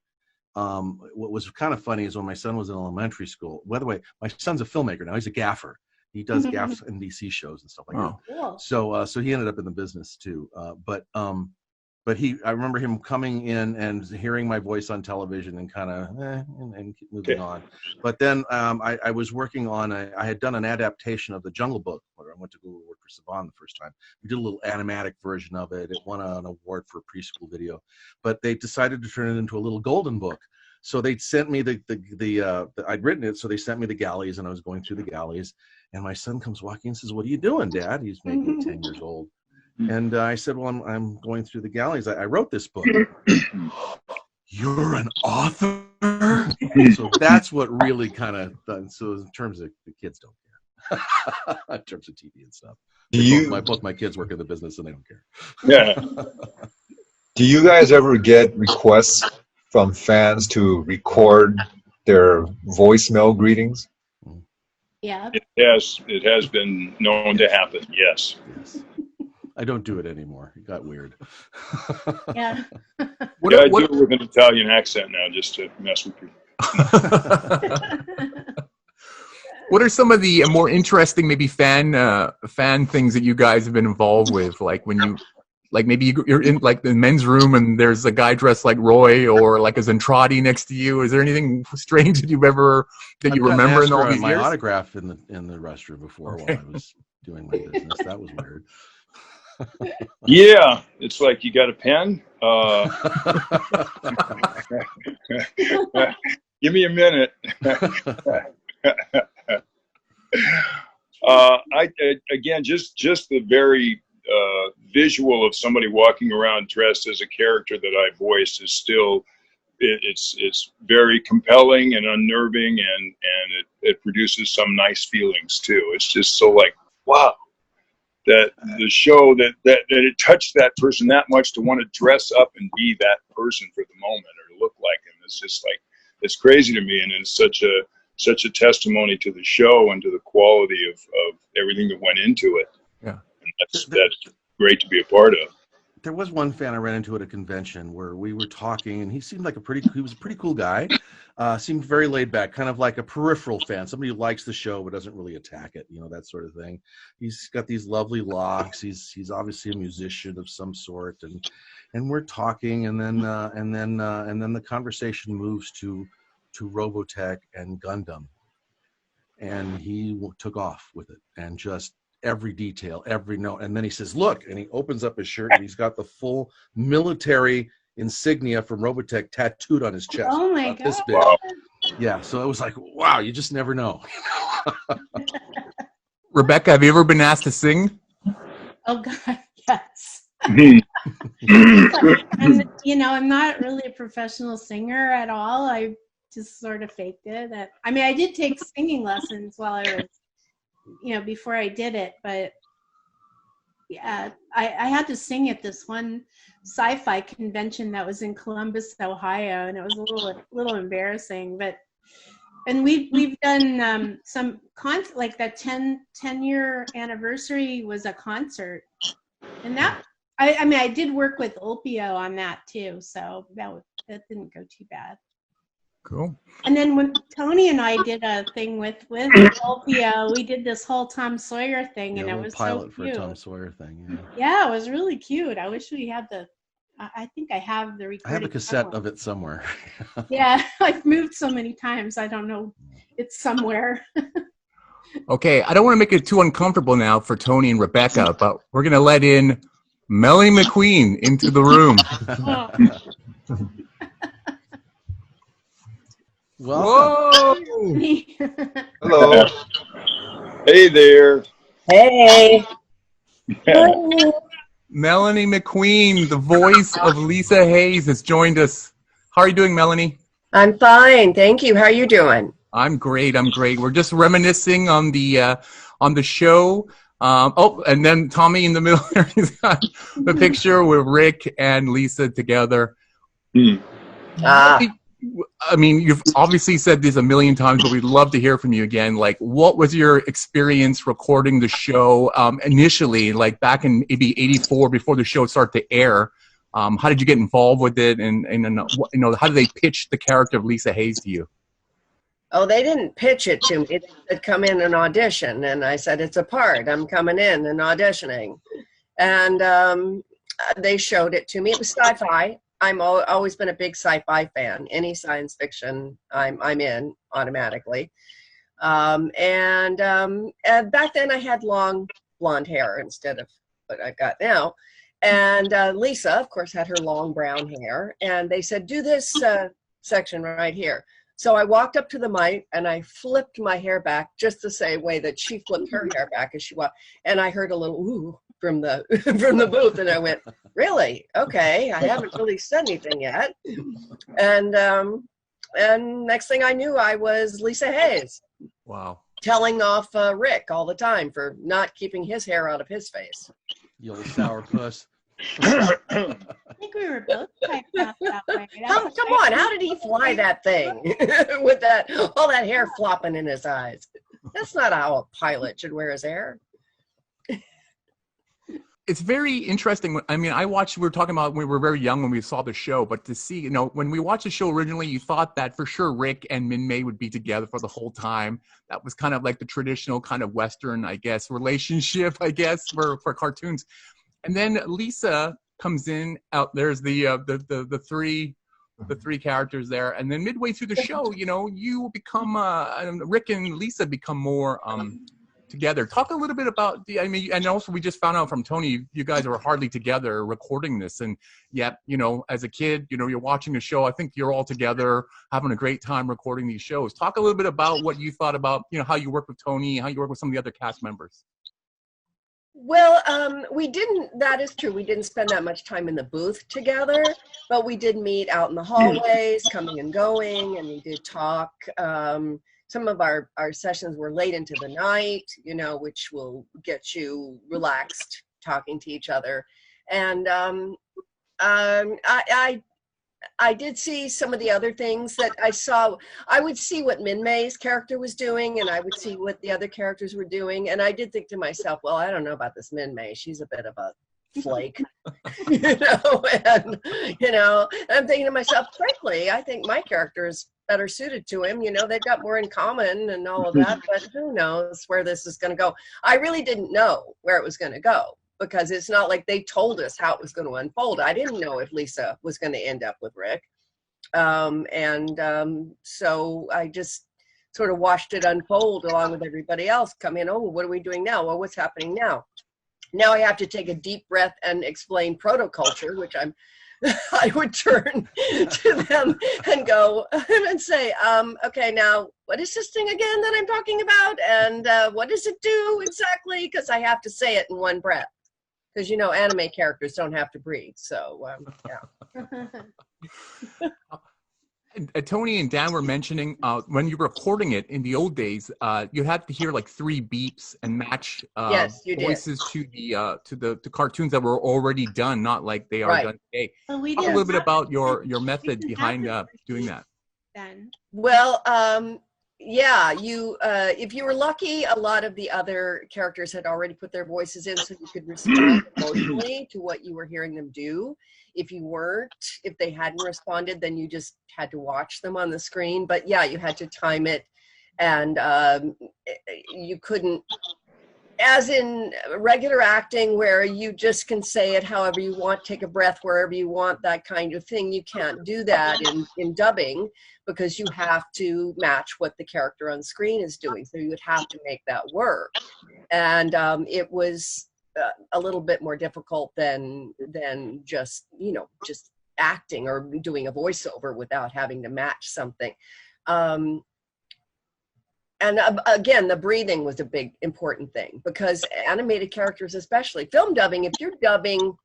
F: What was kind of funny is when my son was in elementary school. By the way, my son's a filmmaker now. He's a gaffer. He does gaff NBC shows and stuff like that.
H: Cool.
F: So he ended up in the business too. But I remember him coming in and hearing my voice on television and kind of and moving on. But then I was working on I had done an adaptation of The Jungle Book where I went to go work for Saban the first time. We did a little animatic version of it. It won an award for preschool video, but they decided to turn it into a little golden book. So they sent me I'd written it, so they sent me the galleys, and I was going through the galleys, and my son comes walking and says, "What are you doing, Dad?" He's maybe 10 years old. And I said, "Well, I'm going through the galleys. I wrote this book." "You're an author?" So that's what really kind of done. So in terms of the kids don't care. In terms of TV and stuff. Both my kids work in the business and they don't care.
G: Yeah.
E: Do you guys ever get requests from fans to record their voicemail greetings?
H: Yeah.
G: It has been known to happen. Yes.
F: I don't do it anymore. It got weird.
H: Yeah.
G: I do it with an Italian accent now just to mess with people.
C: What are some of the more interesting, maybe fan things that you guys have been involved with? Like when you, like maybe you're in like the men's room and there's a guy dressed like Roy or like a Zentradi next to you. Is there anything strange that you remember in all these
F: my
C: years?
F: autograph in the restroom before while I was doing my business. That was weird.
G: Yeah, it's like, you got a pen? Give me a minute. Again, just the very visual of somebody walking around dressed as a character that I voiced is still, it's very compelling and unnerving, and it produces some nice feelings too. It's just so like, wow, that the show that it touched that person that much to want to dress up and be that person for the moment or to look like him. It's just like, it's crazy to me, and it's such a testimony to the show and to the quality of everything that went into it.
C: Yeah.
G: And that's great to be a part of.
F: there was one fan I ran into at a convention where we were talking, and he seemed like he was a pretty cool guy. Seemed very laid back, kind of like a peripheral fan, somebody who likes the show but doesn't really attack it, that sort of thing. He's got these lovely locks. He's obviously a musician of some sort, and we're talking, and then the conversation moves to Robotech and Gundam, and he took off with it, and just every detail, every note. And then he says, look, and he opens up his shirt, and he's got the full military insignia from Robotech tattooed on his chest.
H: Oh my God.
F: This big. Yeah, so it was like, wow, you just never know.
C: Rebecca, have you ever been asked to sing?
H: Oh God, yes.
G: Mhm.
H: I'm not really a professional singer at all. I just sort of faked it. I did take singing lessons while I was, before I did it, but yeah, I had to sing at this one sci-fi convention that was in Columbus, Ohio, and it was a little embarrassing. And we've done some like that 10-year anniversary was a concert, and that I did work with Opio on that too, so that didn't go too bad.
C: Cool.
H: And then when Tony and I did a thing with Opio, we did this whole Tom Sawyer thing, and it was
F: pilot
H: so cute.
F: for a Tom Sawyer thing.
H: Yeah, it was really cute. I wish we had I think I have the recording.
F: I have a cassette of it somewhere.
H: Yeah, I've moved so many times. I don't know. It's somewhere.
C: Okay, I don't want to make it too uncomfortable now for Tony and Rebecca, but we're going to let in Melanie MacQueen into the room.
F: Welcome.
C: Whoa!
E: Hello.
G: Hey there.
I: Hey.
C: Melanie MacQueen, the voice of Lisa Hayes, has joined us. How are you doing, Melanie?
I: I'm fine, thank you. How are you doing?
C: I'm great. We're just reminiscing on the show. And then Tommy in the middle there, he's got the picture with Rick and Lisa together. I mean, you've obviously said this a million times, but we'd love to hear from you again. Like, what was your experience recording the show initially, like back in maybe '84 before the show started to air? How did you get involved with it? And how did they pitch the character of Lisa Hayes to you?
I: Oh, they didn't pitch it to me. They said, come in and audition. And I said, it's a part. I'm coming in and auditioning. And they showed it to me. It was sci-fi. I'm always been a big sci-fi fan. Any science fiction, I'm in automatically. And back then I had long blonde hair instead of what I've got now. And Lisa, of course, had her long brown hair. And they said, do this section right here. So I walked up to the mic and I flipped my hair back just the same way that she flipped her hair back as she walked. And I heard a little ooh from the from the booth, and I went, really? Okay, I haven't really said anything yet. And next thing I knew, I was Lisa Hayes.
C: Wow.
I: Telling off Rick all the time for not keeping his hair out of his face.
F: You old sourpuss.
H: I think we were both typed out that way.
I: Come on, how did he fly that thing with all that hair flopping in his eyes? That's not how a pilot should wear his hair.
C: It's very interesting. I mean, we were talking about when we were very young when we saw the show, but to see, when we watched the show originally, you thought that for sure Rick and Minmei would be together for the whole time. That was kind of like the traditional kind of Western, I guess, relationship, I guess, for cartoons. And then Lisa comes in, out there's the three characters there. And then midway through the show, you become, Rick and Lisa become more, together. Talk a little bit about and also we just found out from Tony, you guys were hardly together recording this, and yet, as a kid, you're watching the show. I think you're all together having a great time recording these shows. Talk a little bit about what you thought about, how you work with Tony, how you work with some of the other cast members.
I: Well, that is true. We didn't spend that much time in the booth together, but we did meet out in the hallways, coming and going, and we did talk. Some of our sessions were late into the night, which will get you relaxed talking to each other. And I did see some of the other things that I saw. I would see what Minmei's character was doing, and I would see what the other characters were doing. And I did think to myself, well, I don't know about this Minmei. She's a bit of a flake. And I'm thinking to myself, frankly, I think my character is better suited to him. They've got more in common and all of that, but who knows where this is going to go. I really didn't know where it was going to go, because it's not like they told us how it was going to unfold. I didn't know if Lisa was going to end up with Rick. So I just sort of watched it unfold along with everybody else come in. Oh, what are we doing now? Well, what's happening now? Now I have to take a deep breath and explain protoculture, which I would turn to them and go and say, okay, now what is this thing again that I'm talking about? And what does it do exactly? Because I have to say it in one breath. Because, anime characters don't have to breathe. So, yeah.
C: Tony and Dan were mentioning when you were recording it in the old days, you had to hear like 3 beeps and match
I: yes, you
C: voices
I: did.
C: to the cartoons that were already done, not like they are
I: Right.
C: done today.
H: Well, we
C: Talk a
H: didn't
C: little bit
H: have-
C: about your
H: we
C: method
H: didn't
C: behind
H: have the
C: doing that.
H: Then.
I: Well, yeah, if you were lucky, a lot of the other characters had already put their voices in, so you could respond emotionally to what you were hearing them do. If you weren't, if they hadn't responded, then you just had to watch them on the screen. But yeah, you had to time it, and you couldn't, as in regular acting where you just can say it however you want, take a breath wherever you want, that kind of thing. You can't do that in dubbing, because you have to match what the character on screen is doing. So you would have to make that work. And it was a little bit more difficult than just, just acting or doing a voiceover without having to match something. And again, the breathing was a big important thing, because animated characters, especially film dubbing, if you're dubbing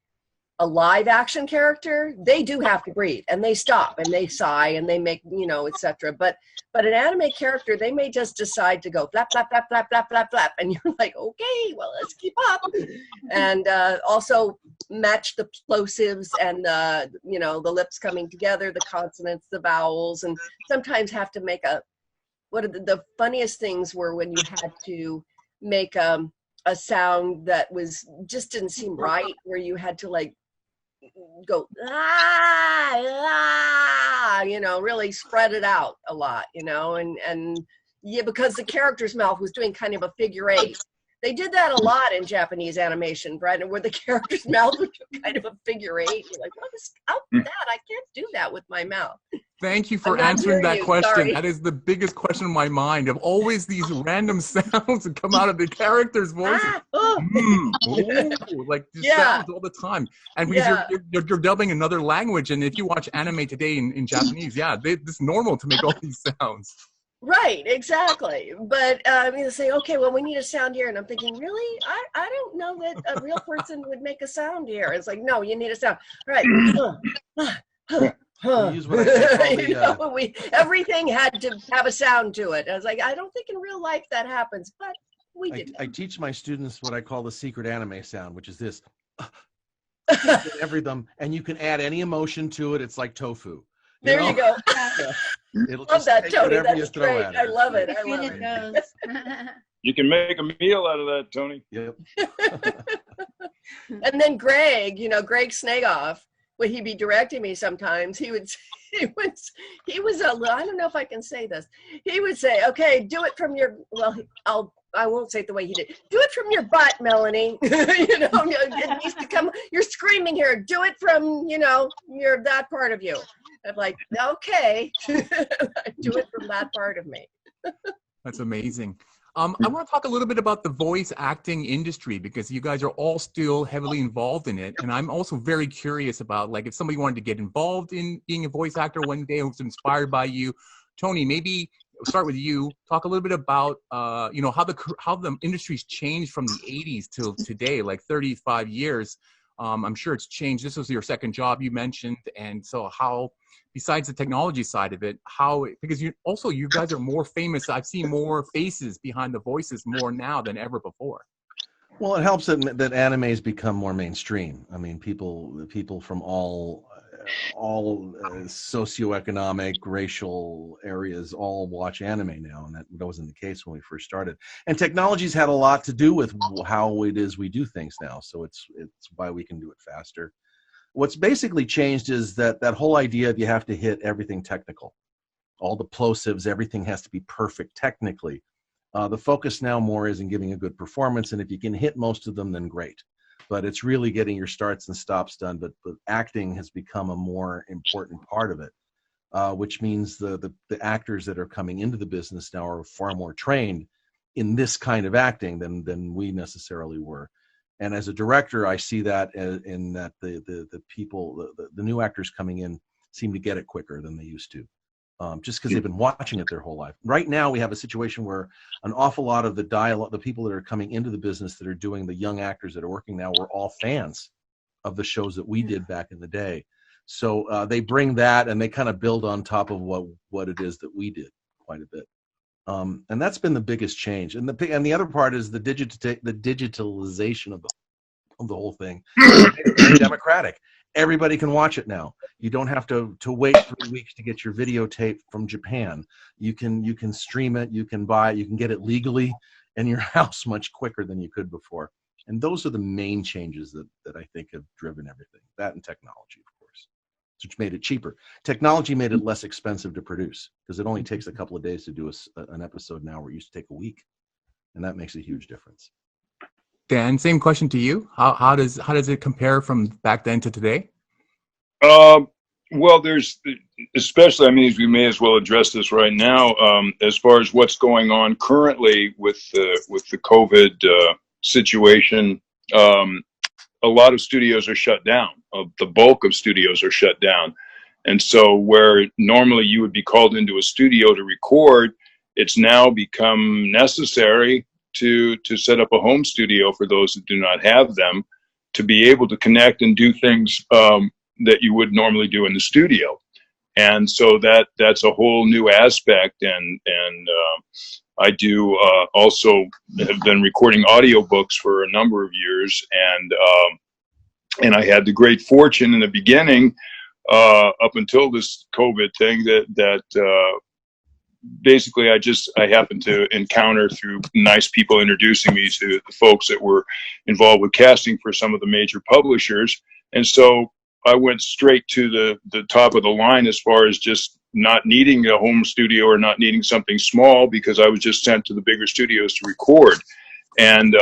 I: a live action character, they do have to breathe, and they stop and they sigh and they make, etc. But an anime character, they may just decide to go flap, flap, flap, flap, flap, flap, flap. And you're like, okay, well, let's keep up. And also match the plosives and the lips coming together, the consonants, the vowels, and sometimes have to make one of the funniest things were when you had to make a sound that just didn't seem right, where you had to like go really spread it out a lot, and yeah, because the character's mouth was doing kind of a figure 8. They did that a lot in Japanese animation, right? Where the character's mouth was kind of a figure 8. You're like, what is out that? I can't do that with my mouth.
C: Thank you for
I: I'm not
C: answering
I: hearing
C: that
I: you,
C: question.
I: sorry.
C: That is the biggest question in my mind, of always these random sounds that come out of the character's voices. Like these sounds all the time. And because you're dubbing another language, and if you watch anime today in Japanese, it's normal to make all these sounds.
I: Right, exactly. But they say, okay, well, we need a sound here. And I'm thinking, really? I don't know that a real person would make a sound here. It's like, no, you need a sound. Right.
F: Use what I call
I: everything had to have a sound to it. I was like, I don't think in real life that happens, but we did.
F: I teach my students what I call the secret anime sound, which is this. And you can add any emotion to it. It's like tofu.
I: There you go.
F: It'll
I: love
F: just
I: that,
F: take
I: Tony.
F: whatever you
I: That's
F: throw
I: great.
F: at it.
I: I love it. I
H: Good
I: love
H: it
I: it.
H: goes.
G: You can make a meal out of that, Tony.
F: Yep.
I: And then Greg Snagoff, when he'd be directing me sometimes, he was I don't know if I can say this. He would say, okay, do it from your, I won't say it the way he did. Do it from your butt, Melanie. It needs to come, you're screaming here. Do it from, that part of you. I'm like, okay, do it from that part of me.
C: That's amazing. I want to talk a little bit about the voice acting industry, because you guys are all still heavily involved in it. And I'm also very curious about, like, if somebody wanted to get involved in being a voice actor one day, who's inspired by you. Tony, maybe we'll start with you. Talk a little bit about, how the industry's changed from the 80s till today, like 35 years. I'm sure it's changed. This was your second job, you mentioned. And so how, besides the technology side of it, because you guys are more famous. I've seen more faces behind the voices more now than ever before.
F: Well, it helps that animes become more mainstream. I mean, people from all all socioeconomic, racial areas all watch anime now, and that wasn't the case when we first started. And technology's had a lot to do with how it is we do things now, so it's why we can do it faster. What's basically changed is that whole idea of you have to hit everything technical. All the plosives, everything has to be perfect technically. The focus now more is in giving a good performance, and if you can hit most of them, then great. But it's really getting your starts and stops done. But acting has become a more important part of it, which means the actors that are coming into the business now are far more trained in this kind of acting than we necessarily were. And as a director, I see that in that the people, the new actors coming in seem to get it quicker than they used to, just because they've been watching it their whole life. Right now, we have a situation where an awful lot of the dialogue, the people that are coming into the business that are doing the young actors that are working now, were all fans of the shows that we did back in the day. So they bring that and they kind of build on top of what it is that we did quite a bit. And that's been the biggest change. And the other part is the digitalization of the whole thing. It's very democratic. Everybody can watch it now. You don't have to wait 3 weeks to get your videotape from Japan. You can stream it, you can buy it, you can get it legally in your house much quicker than you could before. And those are the main changes that I think have driven everything. That and technology, of course, which made it cheaper. Technology made it less expensive to produce because it only takes a couple of days to do an episode now where it used to take a week. And that makes a huge difference.
C: Dan, same question to you. How does it compare from back then to today?
G: Well, there's especially, I mean, we may as well address this right now. As far as what's going on currently with the COVID situation, a lot of studios are shut down. The bulk of studios are shut down, and so where normally you would be called into a studio to record, it's now become necessary to set up a home studio for those that do not have them, to be able to connect and do things that you would normally do in the studio. And so that's a whole new aspect. And I do also have been recording audiobooks for a number of years, and I had the great fortune in the beginning, up until this COVID thing, that basically I happened to encounter through nice people introducing me to the folks that were involved with casting for some of the major publishers. And so I went straight to the top of the line as far as just not needing a home studio or not needing something small, because I was just sent to the bigger studios to record. And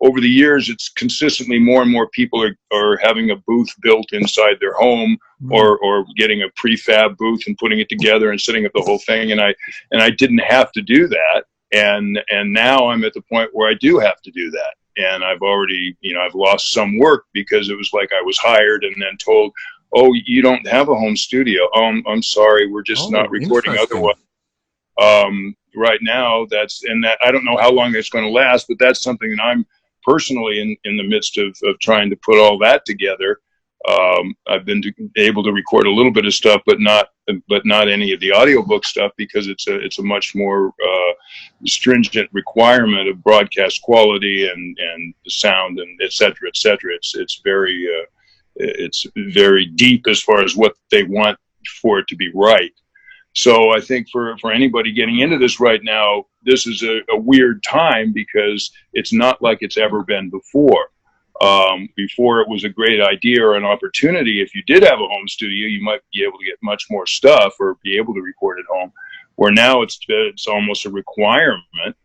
G: over the years, it's consistently more and more people are having a booth built inside their home, or getting a prefab booth and putting it together and setting up the whole thing. And I didn't have to do that. And now I'm at the point where I do have to do that. And I've already, I've lost some work because it was like I was hired and then told, oh, you don't have a home studio. I'm sorry, we're just not recording otherwise. Right now, I don't know how long it's going to last, but that's something that I'm personally in the midst of trying to put all that together. I've been able to record a little bit of stuff, but not any of the audiobook stuff, because it's a much more stringent requirement of broadcast quality and the sound and et cetera, et cetera. It's very deep as far as what they want for it to be right. So I think for anybody getting into this right now, this is a weird time, because it's not like it's ever been before. Before, it was a great idea or an opportunity. If you did have a home studio, you might be able to get much more stuff or be able to record at home, where now it's almost a requirement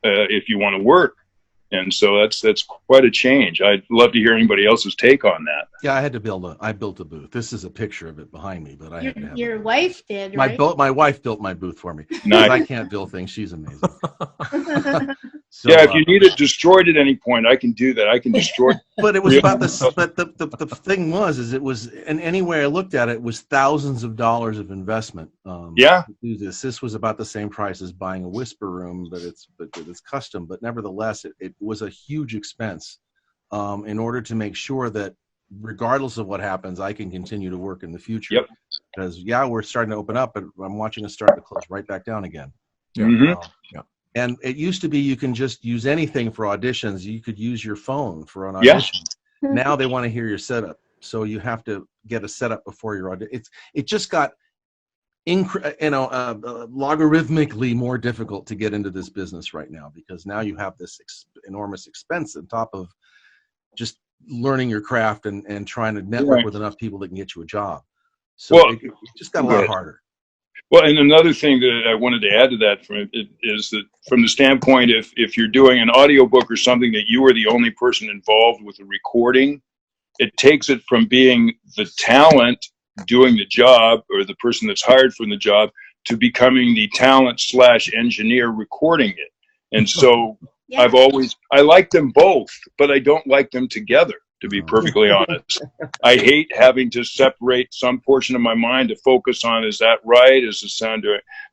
G: if you want to work. And so that's quite a change. I'd love to hear anybody else's take on that.
F: Yeah, I built a booth. This is a picture of it behind me, but
H: your wife did, right?
F: My wife built my booth for me.
G: Nice.
F: I can't build things. She's amazing. So,
G: yeah, if you need it destroyed at any point, I can do that. I can destroy it.
F: But it was about this. But the thing was, it was, and any way I looked at it, was thousands of dollars of investment.
G: Yeah.
F: To do this. This was about the same price as buying a whisper room, but it's custom. But nevertheless, it was a huge expense in order to make sure that, regardless of what happens, I can continue to work in the future.
G: Yep.
F: Because we're starting to open up, but I'm watching it start to close right back down again.
G: Mm-hmm.
C: Yeah.
F: And it used to be you can just use anything for auditions. You could use your phone for an audition.
G: Yeah.
F: Now they want to hear your setup. So you have to get a setup before your audition. It just got logarithmically more difficult to get into this business right now, because now you have this enormous expense on top of just learning your craft and trying to network with enough people that can get you a job. So it just got a lot harder.
G: Well, and another thing that I wanted to add to that is that from the standpoint, if you're doing an audiobook or something that you are the only person involved with the recording, it takes it from being the talent doing the job, or the person that's hired from the job, to becoming the talent / engineer recording it. And so I like them both, but I don't like them together, to be perfectly honest. I hate having to separate some portion of my mind to focus on, is that right? Is the sound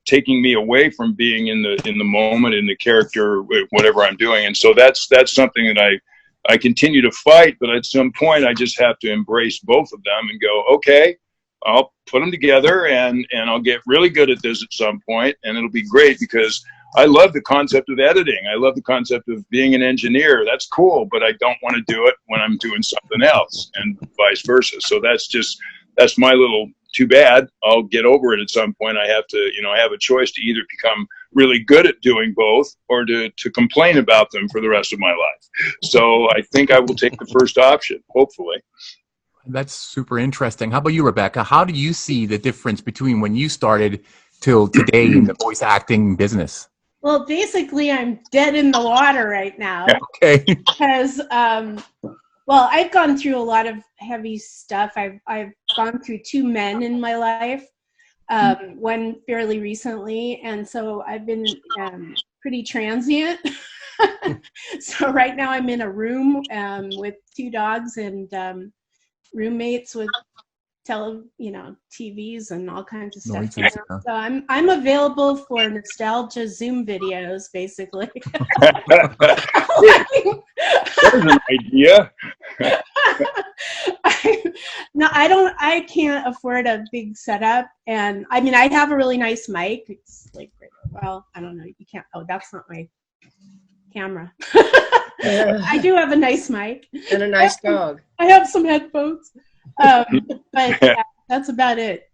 G: taking me away from being in the moment, in the character, whatever I'm doing? And so that's something that I continue to fight, but at some point I just have to embrace both of them and go, okay, I'll put them together and I'll get really good at this at some point, and it'll be great, because I love the concept of editing. I love the concept of being an engineer. That's cool, but I don't want to do it when I'm doing something else, and vice versa. So that's my little too bad. I'll get over it at some point. I have to, I have a choice to either become really good at doing both or to complain about them for the rest of my life. So I think I will take the first option, hopefully.
C: That's super interesting. How about you, Rebecca? How do you see the difference between when you started till today in the voice acting business?
H: Well, basically, I'm dead in the water right now.
C: Okay.
H: Because, I've gone through a lot of heavy stuff. I've gone through 2 men in my life, one fairly recently, and so I've been pretty transient. So right now I'm in a room with 2 dogs and roommates with TVs and all kinds of stuff. So I'm available for nostalgia Zoom videos, basically.
G: That is an idea.
H: I can't afford a big setup, and I mean I have a really nice mic. It's like, well, I don't know. You can't. Oh, that's not my camera. I do have a nice mic
I: and a nice dog.
H: I have some headphones. But yeah, that's about it.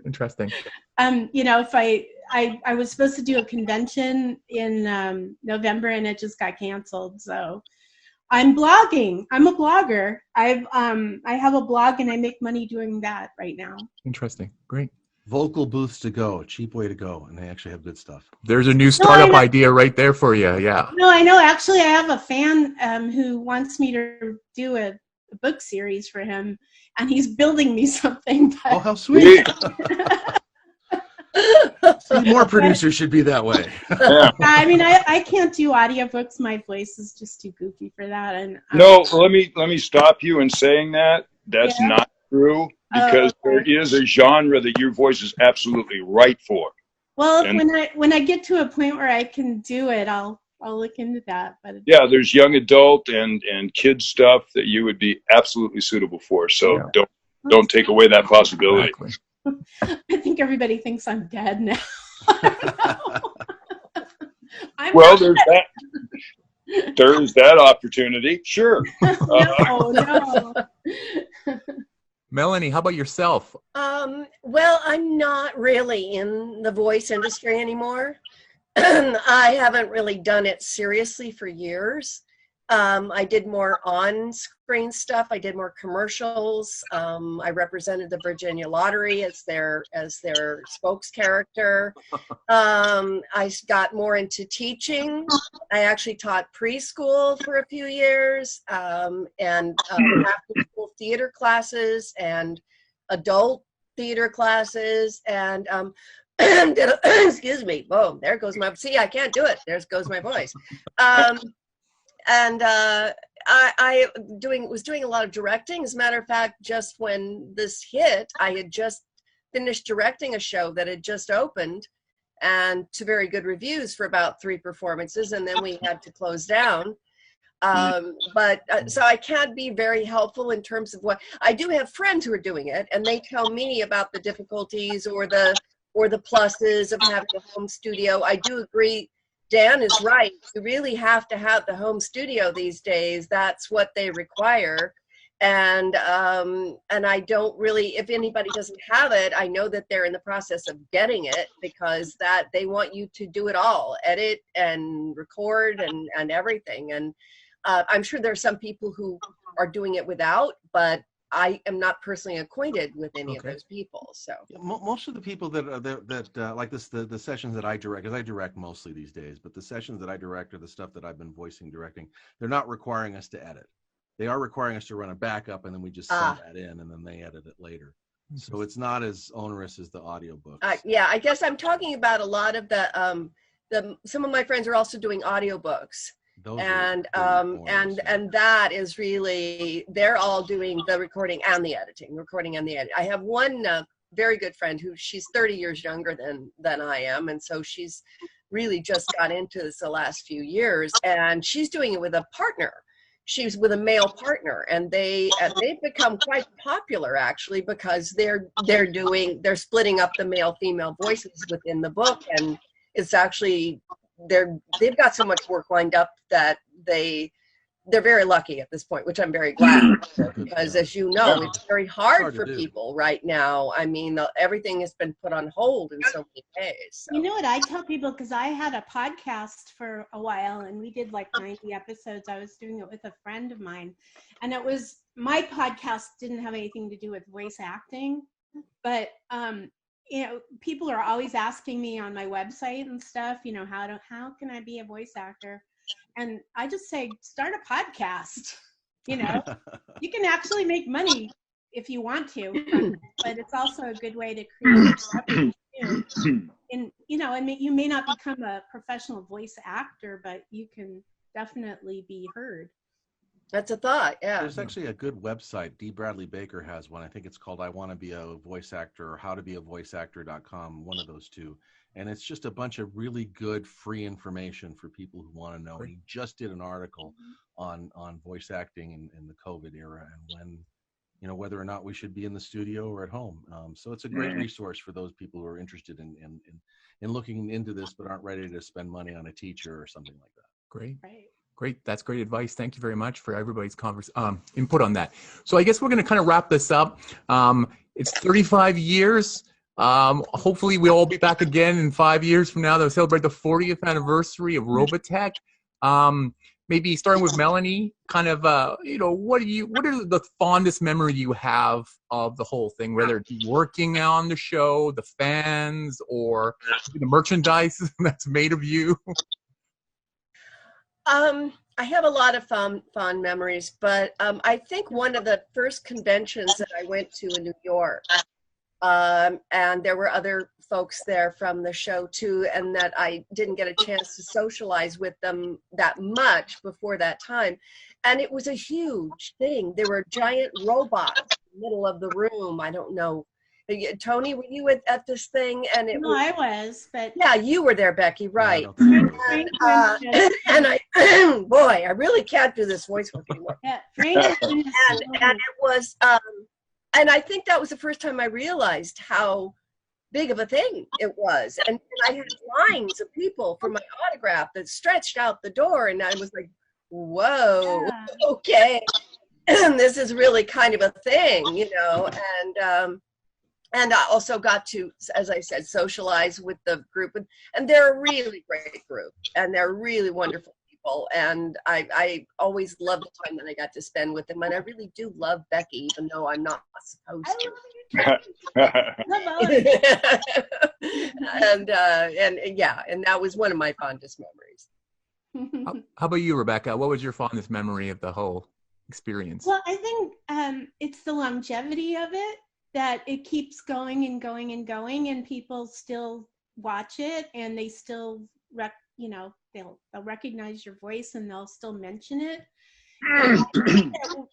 C: Interesting.
H: If I was supposed to do a convention in November and it just got canceled. So I'm blogging. I'm a blogger. I have a blog and I make money doing that right now.
C: Interesting. Great.
F: Vocal booths to go, cheap way to go, and they actually have good stuff.
C: There's a new startup idea right there for you. Yeah.
H: No, I know. Actually, I have a fan who wants me to do a book series for him, and he's building me something. But...
F: Oh, how sweet! More producers should be that way.
G: Yeah.
H: I mean, I can't do audiobooks. My voice is just too goofy for that. And
G: no, let me stop you in saying that. That's not true, because there is a genre that your voice is absolutely right for.
H: Well, when I get to a point where I can do it, I'll look into that. But
G: yeah, there's young adult and kids stuff that you would be absolutely suitable for. So don't take away that possibility.
C: Exactly.
H: I think everybody thinks I'm dead now.
G: There's that opportunity. Sure.
H: No.
C: Melanie, how about yourself?
I: Well, I'm not really in the voice industry anymore. I haven't really done it seriously for years. I did more on-screen stuff. I did more commercials. I represented the Virginia Lottery as their spokes character. I got more into teaching. I actually taught preschool for a few years, and after-school theater classes and adult theater classes, and excuse me. Whoa, there goes my. See, I can't do it. There goes my voice. And I was doing a lot of directing. As a matter of fact, just when this hit, I had just finished directing a show that had just opened, and to very good reviews for about 3 performances, and then we had to close down. So I can't be very helpful in terms of what I do. Have friends who are doing it, and they tell me about the difficulties or the pluses of having a home studio. I do agree. Dan is right. You really have to have the home studio these days. That's what they require. And I don't really, if anybody doesn't have it, I know that they're in the process of getting it, because that they want you to do it all, edit and record and everything. And I'm sure there's some people who are doing it without, but I am not personally acquainted with any of those people. So
F: most of the people that like this, the sessions that I direct, because I direct mostly these days, but the sessions that I direct are the stuff that I've been directing. They're not requiring us to edit. They are requiring us to run a backup, and then we just send that in, and then they edit it later. So it's not as onerous as the audiobooks.
I: Yeah, I guess I'm talking about a lot of the some of my friends are also doing audiobooks. And that is really, they're all doing the recording and the editing. I have one very good friend who, she's 30 years younger than I am, and so she's really just got into this the last few years, and she's doing it with a partner. She's with a male partner, and they've become quite popular, actually, because they're splitting up the male female voices within the book, and it's actually, they've got so much work lined up that they're very lucky at this point, which I'm very glad for, because as you know, it's very hard for people right now. I mean, everything has been put on hold in so many ways. So.
H: You know what I tell people, because I had a podcast for a while and we did like 90 episodes. I was doing it with a friend of mine, and it was, my podcast didn't have anything to do with voice acting, but you know, people are always asking me on my website and stuff, you know, how can I be a voice actor? And I just say, start a podcast. You know, you can actually make money if you want to, but it's also a good way to create too. And you know, and you may not become a professional voice actor, but you can definitely be heard.
I: That's a thought, yeah.
F: There's actually a good website. D. Bradley Baker has one. I think it's called I Want to Be a Voice Actor, or howtobeavoiceactor.com, one of those two. And it's just a bunch of really good free information for people who want to know. And he just did an article on voice acting in the COVID era, and when, you know, whether or not we should be in the studio or at home. So it's a great resource for those people who are interested in looking into this but aren't ready to spend money on a teacher or something like that.
C: Great.
H: Right.
C: Great. That's great advice. Thank you very much for everybody's input on that. So I guess we're going to kind of wrap this up. It's 35 years. Hopefully we'll all be back again in 5 years from now to celebrate the 40th anniversary of Robotech. Maybe starting with Melanie, kind of, you know, what are the fondest memory you have of the whole thing, whether it's working on the show, the fans, or the merchandise that's made of you?
I: I have a lot of fond memories, but I think one of the first conventions that I went to in New York, and there were other folks there from the show too, and that I didn't get a chance to socialize with them that much before that time. And it was a huge thing. There were giant robots in the middle of the room. I don't know. Tony, were you at this thing? And it
H: I was, but
I: yeah, you were there, Becky, right?
H: Frank
I: and I, boy, I really can't do this voice work anymore.
H: Yeah, Frank
I: and it was, and I think that was the first time I realized how big of a thing it was. And I had lines of people for my autograph that stretched out the door, and I was like, whoa, okay, this is really kind of a thing, you know. And I also got to, as I said, socialize with the group. And they're a really great group, and they're really wonderful people. And I always loved the time that I got to spend with them. And I really do love Becky, even though I'm not supposed to. and yeah, and that was one of my fondest memories.
C: How about you, Rebecca? What was your fondest memory of the whole experience?
H: Well, I think it's the longevity of it, that it keeps going and going and going, and people still watch it, and they still, you know, they'll recognize your voice and they'll still mention it. And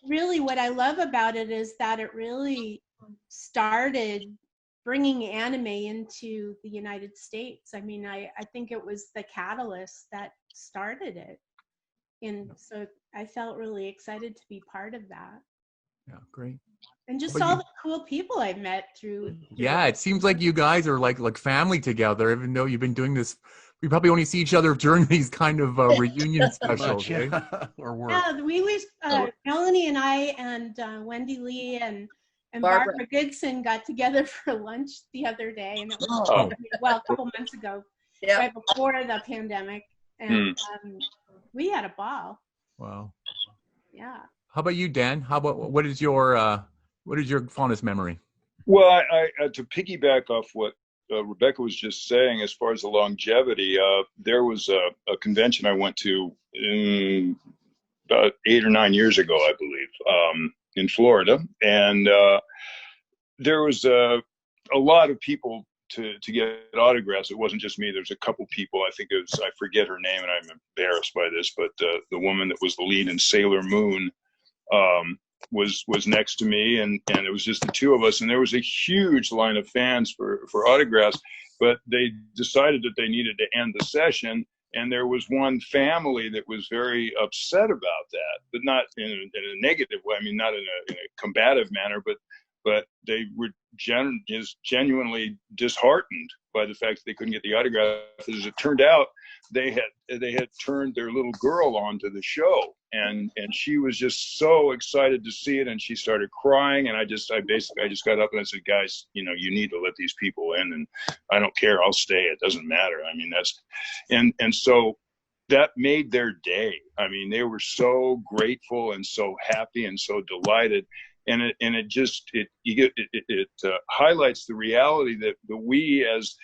H: really, what I love about it is that it really started bringing anime into the United States. I mean, I think it was the catalyst that started it, and so I felt really excited to be part of that.
C: Yeah, great.
H: And just all the cool people I met through.
C: Yeah, it seems like you guys are like family together, even though you've been doing this We probably only see each other during these kind of reunion specials.
F: Much,
C: Eh?
F: yeah. Or work.
H: Yeah, we always, Melanie and I and Wendy Lee and
I: Barbara.
H: Barbara Goodson got together for lunch the other day, and it was
G: Oh.
H: well, a couple months ago,
I: Yeah.
H: right before the pandemic, and we had a ball.
C: Wow.
H: Yeah.
C: How about you, Dan? What is your fondest memory?
G: Well, I to piggyback off what Rebecca was just saying, as far as the longevity, there was a convention I went to about 8 or 9 years ago, I believe, in Florida, and there was a lot of people to get autographs. It wasn't just me. There's a couple people. I think it was, I forget her name, and I'm embarrassed by this, but the woman that was the lead in Sailor Moon was next to me, and it was just the two of us, and there was a huge line of fans for autographs, but they decided that they needed to end the session, and there was one family that was very upset about that, but not in a negative way. I mean, not in a combative manner, but they were just genuinely disheartened by the fact that they couldn't get the autograph. As it turned out, they had turned their little girl onto the show, and she was just so excited to see it, and she started crying, and I just got up and I said, guys, you need to let these people in, and I don't care, I'll stay, it doesn't matter. I mean, and so that made their day. I mean, they were so grateful and so happy and so delighted. And it highlights the reality that we as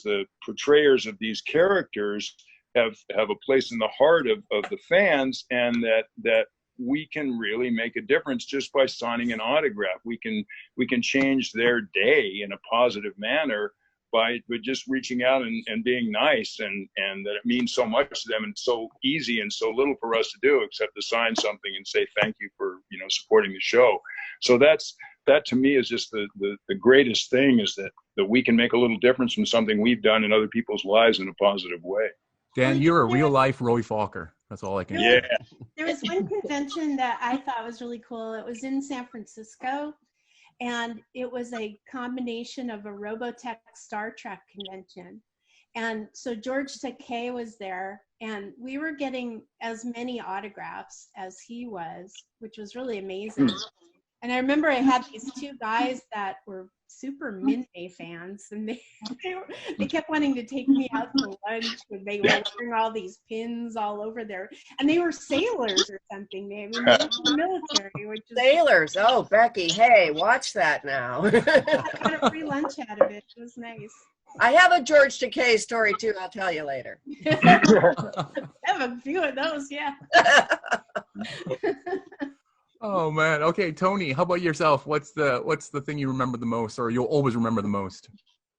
G: the portrayers of these characters have a place in the heart of the fans, and that we can really make a difference just by signing an autograph. We can change their day in a positive manner by just reaching out and being nice, and that it means so much to them, and so easy and so little for us to do except to sign something and say thank you for supporting the show. So that to me is just the greatest thing, is that we can make a little difference from something we've done in other people's lives in a positive way.
C: Dan, you're a real life Roy Fokker. That's all I can
G: Yeah.
H: There was one convention that I thought was really cool. It was in San Francisco, and it was a combination of a Robotech Star Trek convention. And so George Takei was there, and we were getting as many autographs as he was, which was really amazing. And I remember I had these two guys that were super Minmei fans, and they kept wanting to take me out to lunch, and they were wearing all these pins all over there, and they were sailors or something. They were in the military, which is
I: Sailors. Oh, Becky, hey, watch that now.
H: I got a free lunch out of it. It was nice.
I: I have a George Takei story too. I'll tell you later.
H: I have a few of those, yeah.
C: Oh man. Okay, Tony, how about yourself? What's the thing you remember the most, or you'll always remember the most?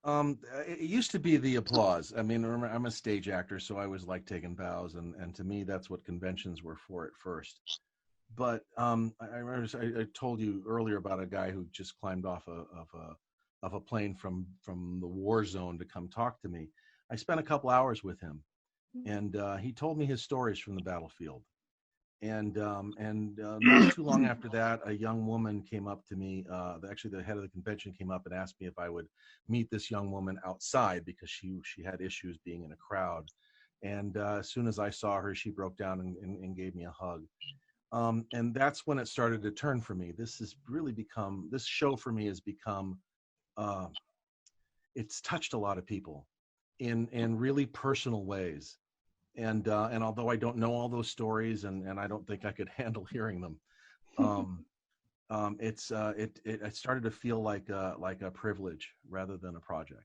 F: It used to be the applause. I mean, remember, I'm a stage actor, so I always like taking bows, and to me, that's what conventions were for at first. But I remember I told you earlier about a guy who just climbed off of a plane from the war zone to come talk to me. I spent a couple hours with him, and he told me his stories from the battlefield. And not too long after that, a young woman came up to me. Actually, the head of the convention came up and asked me if I would meet this young woman outside, because she had issues being in a crowd. And as soon as I saw her, she broke down and gave me a hug. And that's when it started to turn for me. This show for me has become, it's touched a lot of people in really personal ways. And although I don't know all those stories, and I don't think I could handle hearing them, it started to feel like a privilege rather than a project,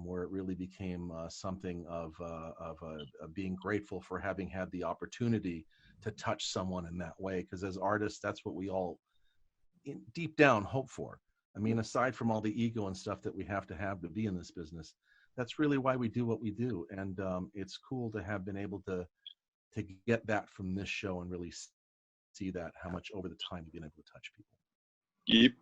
F: where it really became something of being grateful for having had the opportunity to touch someone in that way. Because as artists, that's what we all deep down hope for. I mean, aside from all the ego and stuff that we have to be in this business, that's really why we do what we do. And it's cool to have been able to get that from this show and really see that, how much over the time you've been able to touch people.
G: Yep.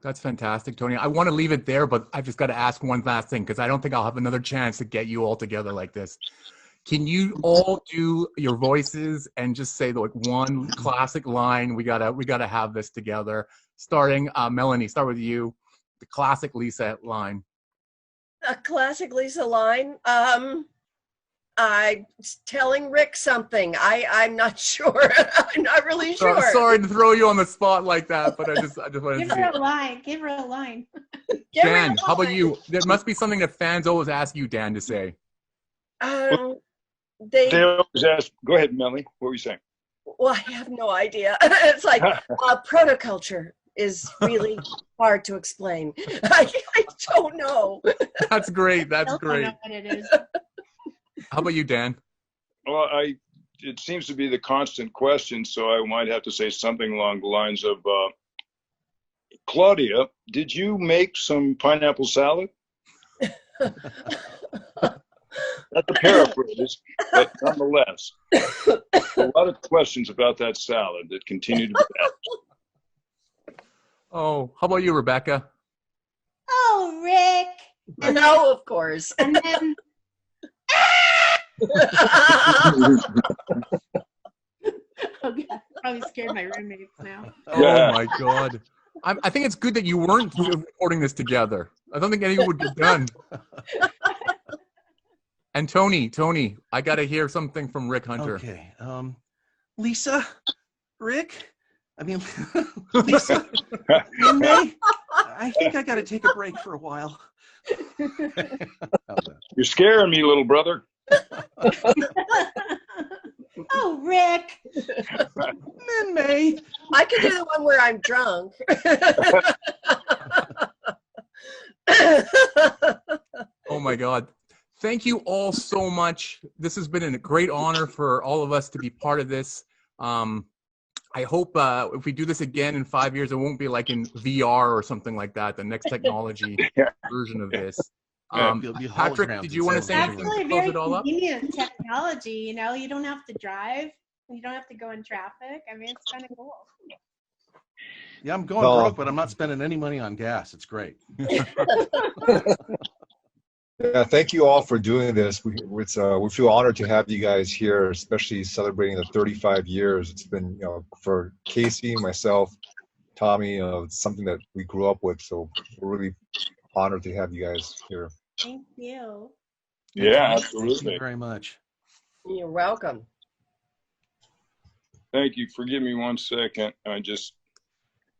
C: That's fantastic, Tony. I want to leave it there, but I've just got to ask one last thing, because I don't think I'll have another chance to get you all together like this. Can you all do your voices and just say like one classic line? We gotta have this together. Starting, Melanie, start with you. The classic Lisa line.
I: A classic Lisa line. I'm telling Rick something. I'm not sure. I'm not really sure.
C: Sorry to throw you on the spot like that, but I just wanted
H: Give
C: to see
H: her
C: it.
H: a line. Give her a line.
I: Give her
C: Dan,
I: a
C: how about
I: line.
C: you? There must be something that fans always ask you, Dan, to say.
I: They
G: They always ask, go ahead, Melanie. What were you saying?
I: Well, I have no idea. It's like protoculture is really hard to explain. I don't know.
C: That's great. That's
H: Still don't
C: great.
H: know what it is.
C: How about you, Dan?
G: Well, it seems to be the constant question, so I might have to say something along the lines of, Claudia, did you make some pineapple salad? That's a paraphrase, but nonetheless, a lot of questions about that salad that continue to be asked.
C: Oh, how about you, Rebecca?
H: Oh, Rick. And
I: No, of course.
H: and then oh god, probably scared my roommates now.
G: Yeah.
C: Oh my God. I think it's good that you weren't recording this together. I don't think anyone would get done. And Tony, I got to hear something from Rick Hunter.
F: Okay. Lisa, Rick, I mean, Lisa, Minmei, I think I got to take a break for a while.
G: You're scaring me, little brother.
H: Oh, Rick.
F: Minmei.
I: I could do the one where I'm drunk.
C: Oh my God. Thank you all so much. This has been a great honor for all of us to be part of this. I hope if we do this again in 5 years, it won't be like in VR or something like that, the next technology version of this.
F: It'll be
C: Patrick,
F: holograms
C: did you want to say
F: instead of
C: anything
H: Actually,
C: to close
H: very
C: it all up?
H: convenient technology. You know, you don't have to drive. You don't have to go in traffic. I mean, it's kind of cool.
F: Yeah, I'm going
E: No.
F: broke, but I'm not spending any money on gas. It's great.
E: Yeah, thank you all for doing this. We feel honored to have you guys here, especially celebrating the 35 years. It's been, for Casey, myself, Tommy, it's something that we grew up with. So we're really honored to have you guys here.
H: Thank you.
G: Yeah,
F: Thank you
G: absolutely.
F: very much.
I: You're welcome.
G: Thank you. Forgive me 1 second.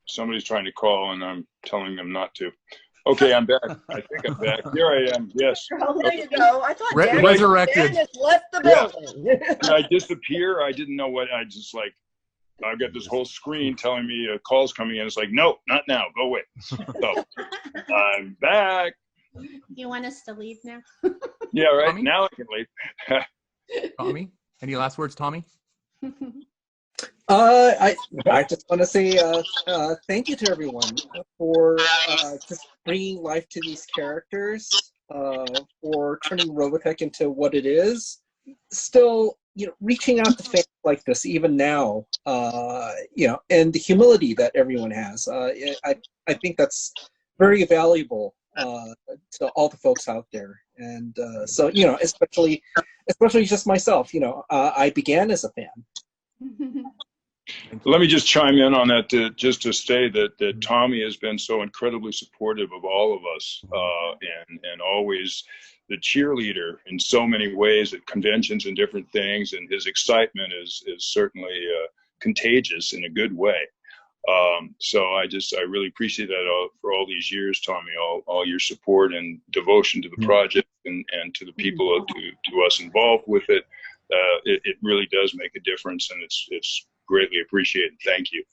G: Somebody's trying to call and I'm telling them not to. Okay, I'm back. I think I'm back. Here I am. Yes.
I: There you go. I thought Dan
C: Resurrected.
I: has left the building.
G: Did I disappear? I didn't know what. I've got this whole screen telling me a call's coming in. It's like, no, not now. Go away. So I'm back.
H: You want us to leave now?
G: Yeah, right.
C: Tommy?
G: Now I can leave.
C: Tommy, any last words, Tommy?
D: I just want to say thank you to everyone for just bringing life to these characters, for turning Robotech into what it is. Still, reaching out to fans like this even now, and the humility that everyone has. I think that's very valuable to all the folks out there. And so, especially just myself, I began as a fan.
G: Let me just chime in on that just to say that Tommy has been so incredibly supportive of all of us and always the cheerleader in so many ways at conventions and different things, and his excitement is certainly contagious in a good way. So I really appreciate that for all these years, Tommy, all your support and devotion to the project and to the people to us involved with it. It really does make a difference, and it's greatly appreciated. Thank you.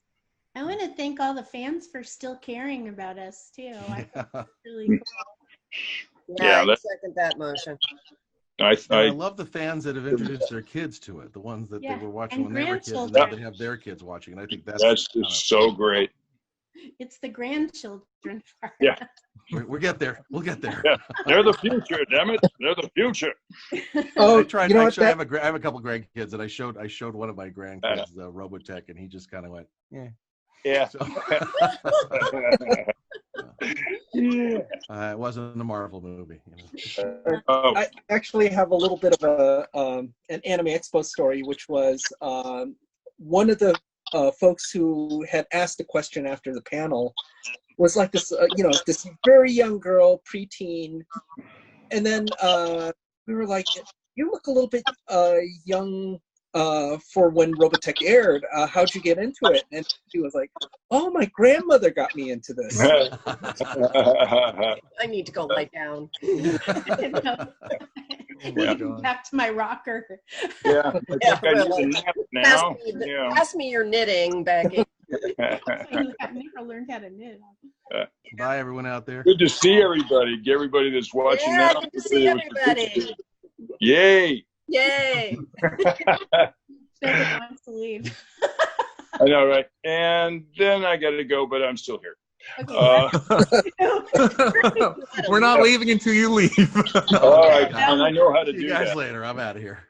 H: I want to thank all the fans for still caring about us too. I think it's really cool.
I: Yeah, I
G: that-
I: second that motion.
F: I love the fans that have introduced their kids to it, the ones that
H: Yeah,
F: they were watching
H: and
F: when they were kids, and
H: grandchildren.
F: now they have their kids watching. And I think that's
G: just so great.
H: It's the grandchildren part.
G: Yeah.
F: we'll get there. We'll get there.
G: Yeah, they're the future. Damn it, they're the future.
D: Oh,
F: I tried.
D: you know what?
F: Actually, I have a couple grandkids, and I showed one of my grandkids Robotech, and he just kind of went, yeah.
G: Yeah.
F: So, it wasn't a Marvel movie.
G: Oh,
D: I actually have a little bit of an Anime Expo story, which was one of the folks who had asked a question after the panel was like this, this very young girl, preteen, and then we were like, you look a little bit young for when Robotech aired. How'd you get into it? And she was like, oh, my grandmother got me into this.
I: I need to go lie down.
H: Back to my rocker.
G: Yeah,
I: Yeah,
G: I need
I: really.
G: a nap now. Yeah.
I: Pass me your knitting, Becky.
H: I've never learned how to knit.
F: Bye, everyone out there.
G: Good to see everybody. Everybody that's watching
I: Yeah,
G: now.
I: good to see everybody.
G: Yay!
I: Yay.
H: Nobody wants to leave.
G: I know, right? And then I got to go, but I'm still here.
H: Okay.
C: We're not leaving until you leave.
G: All right, and I know how to
F: See
G: do
F: you guys
G: that.
F: later. I'm out of here.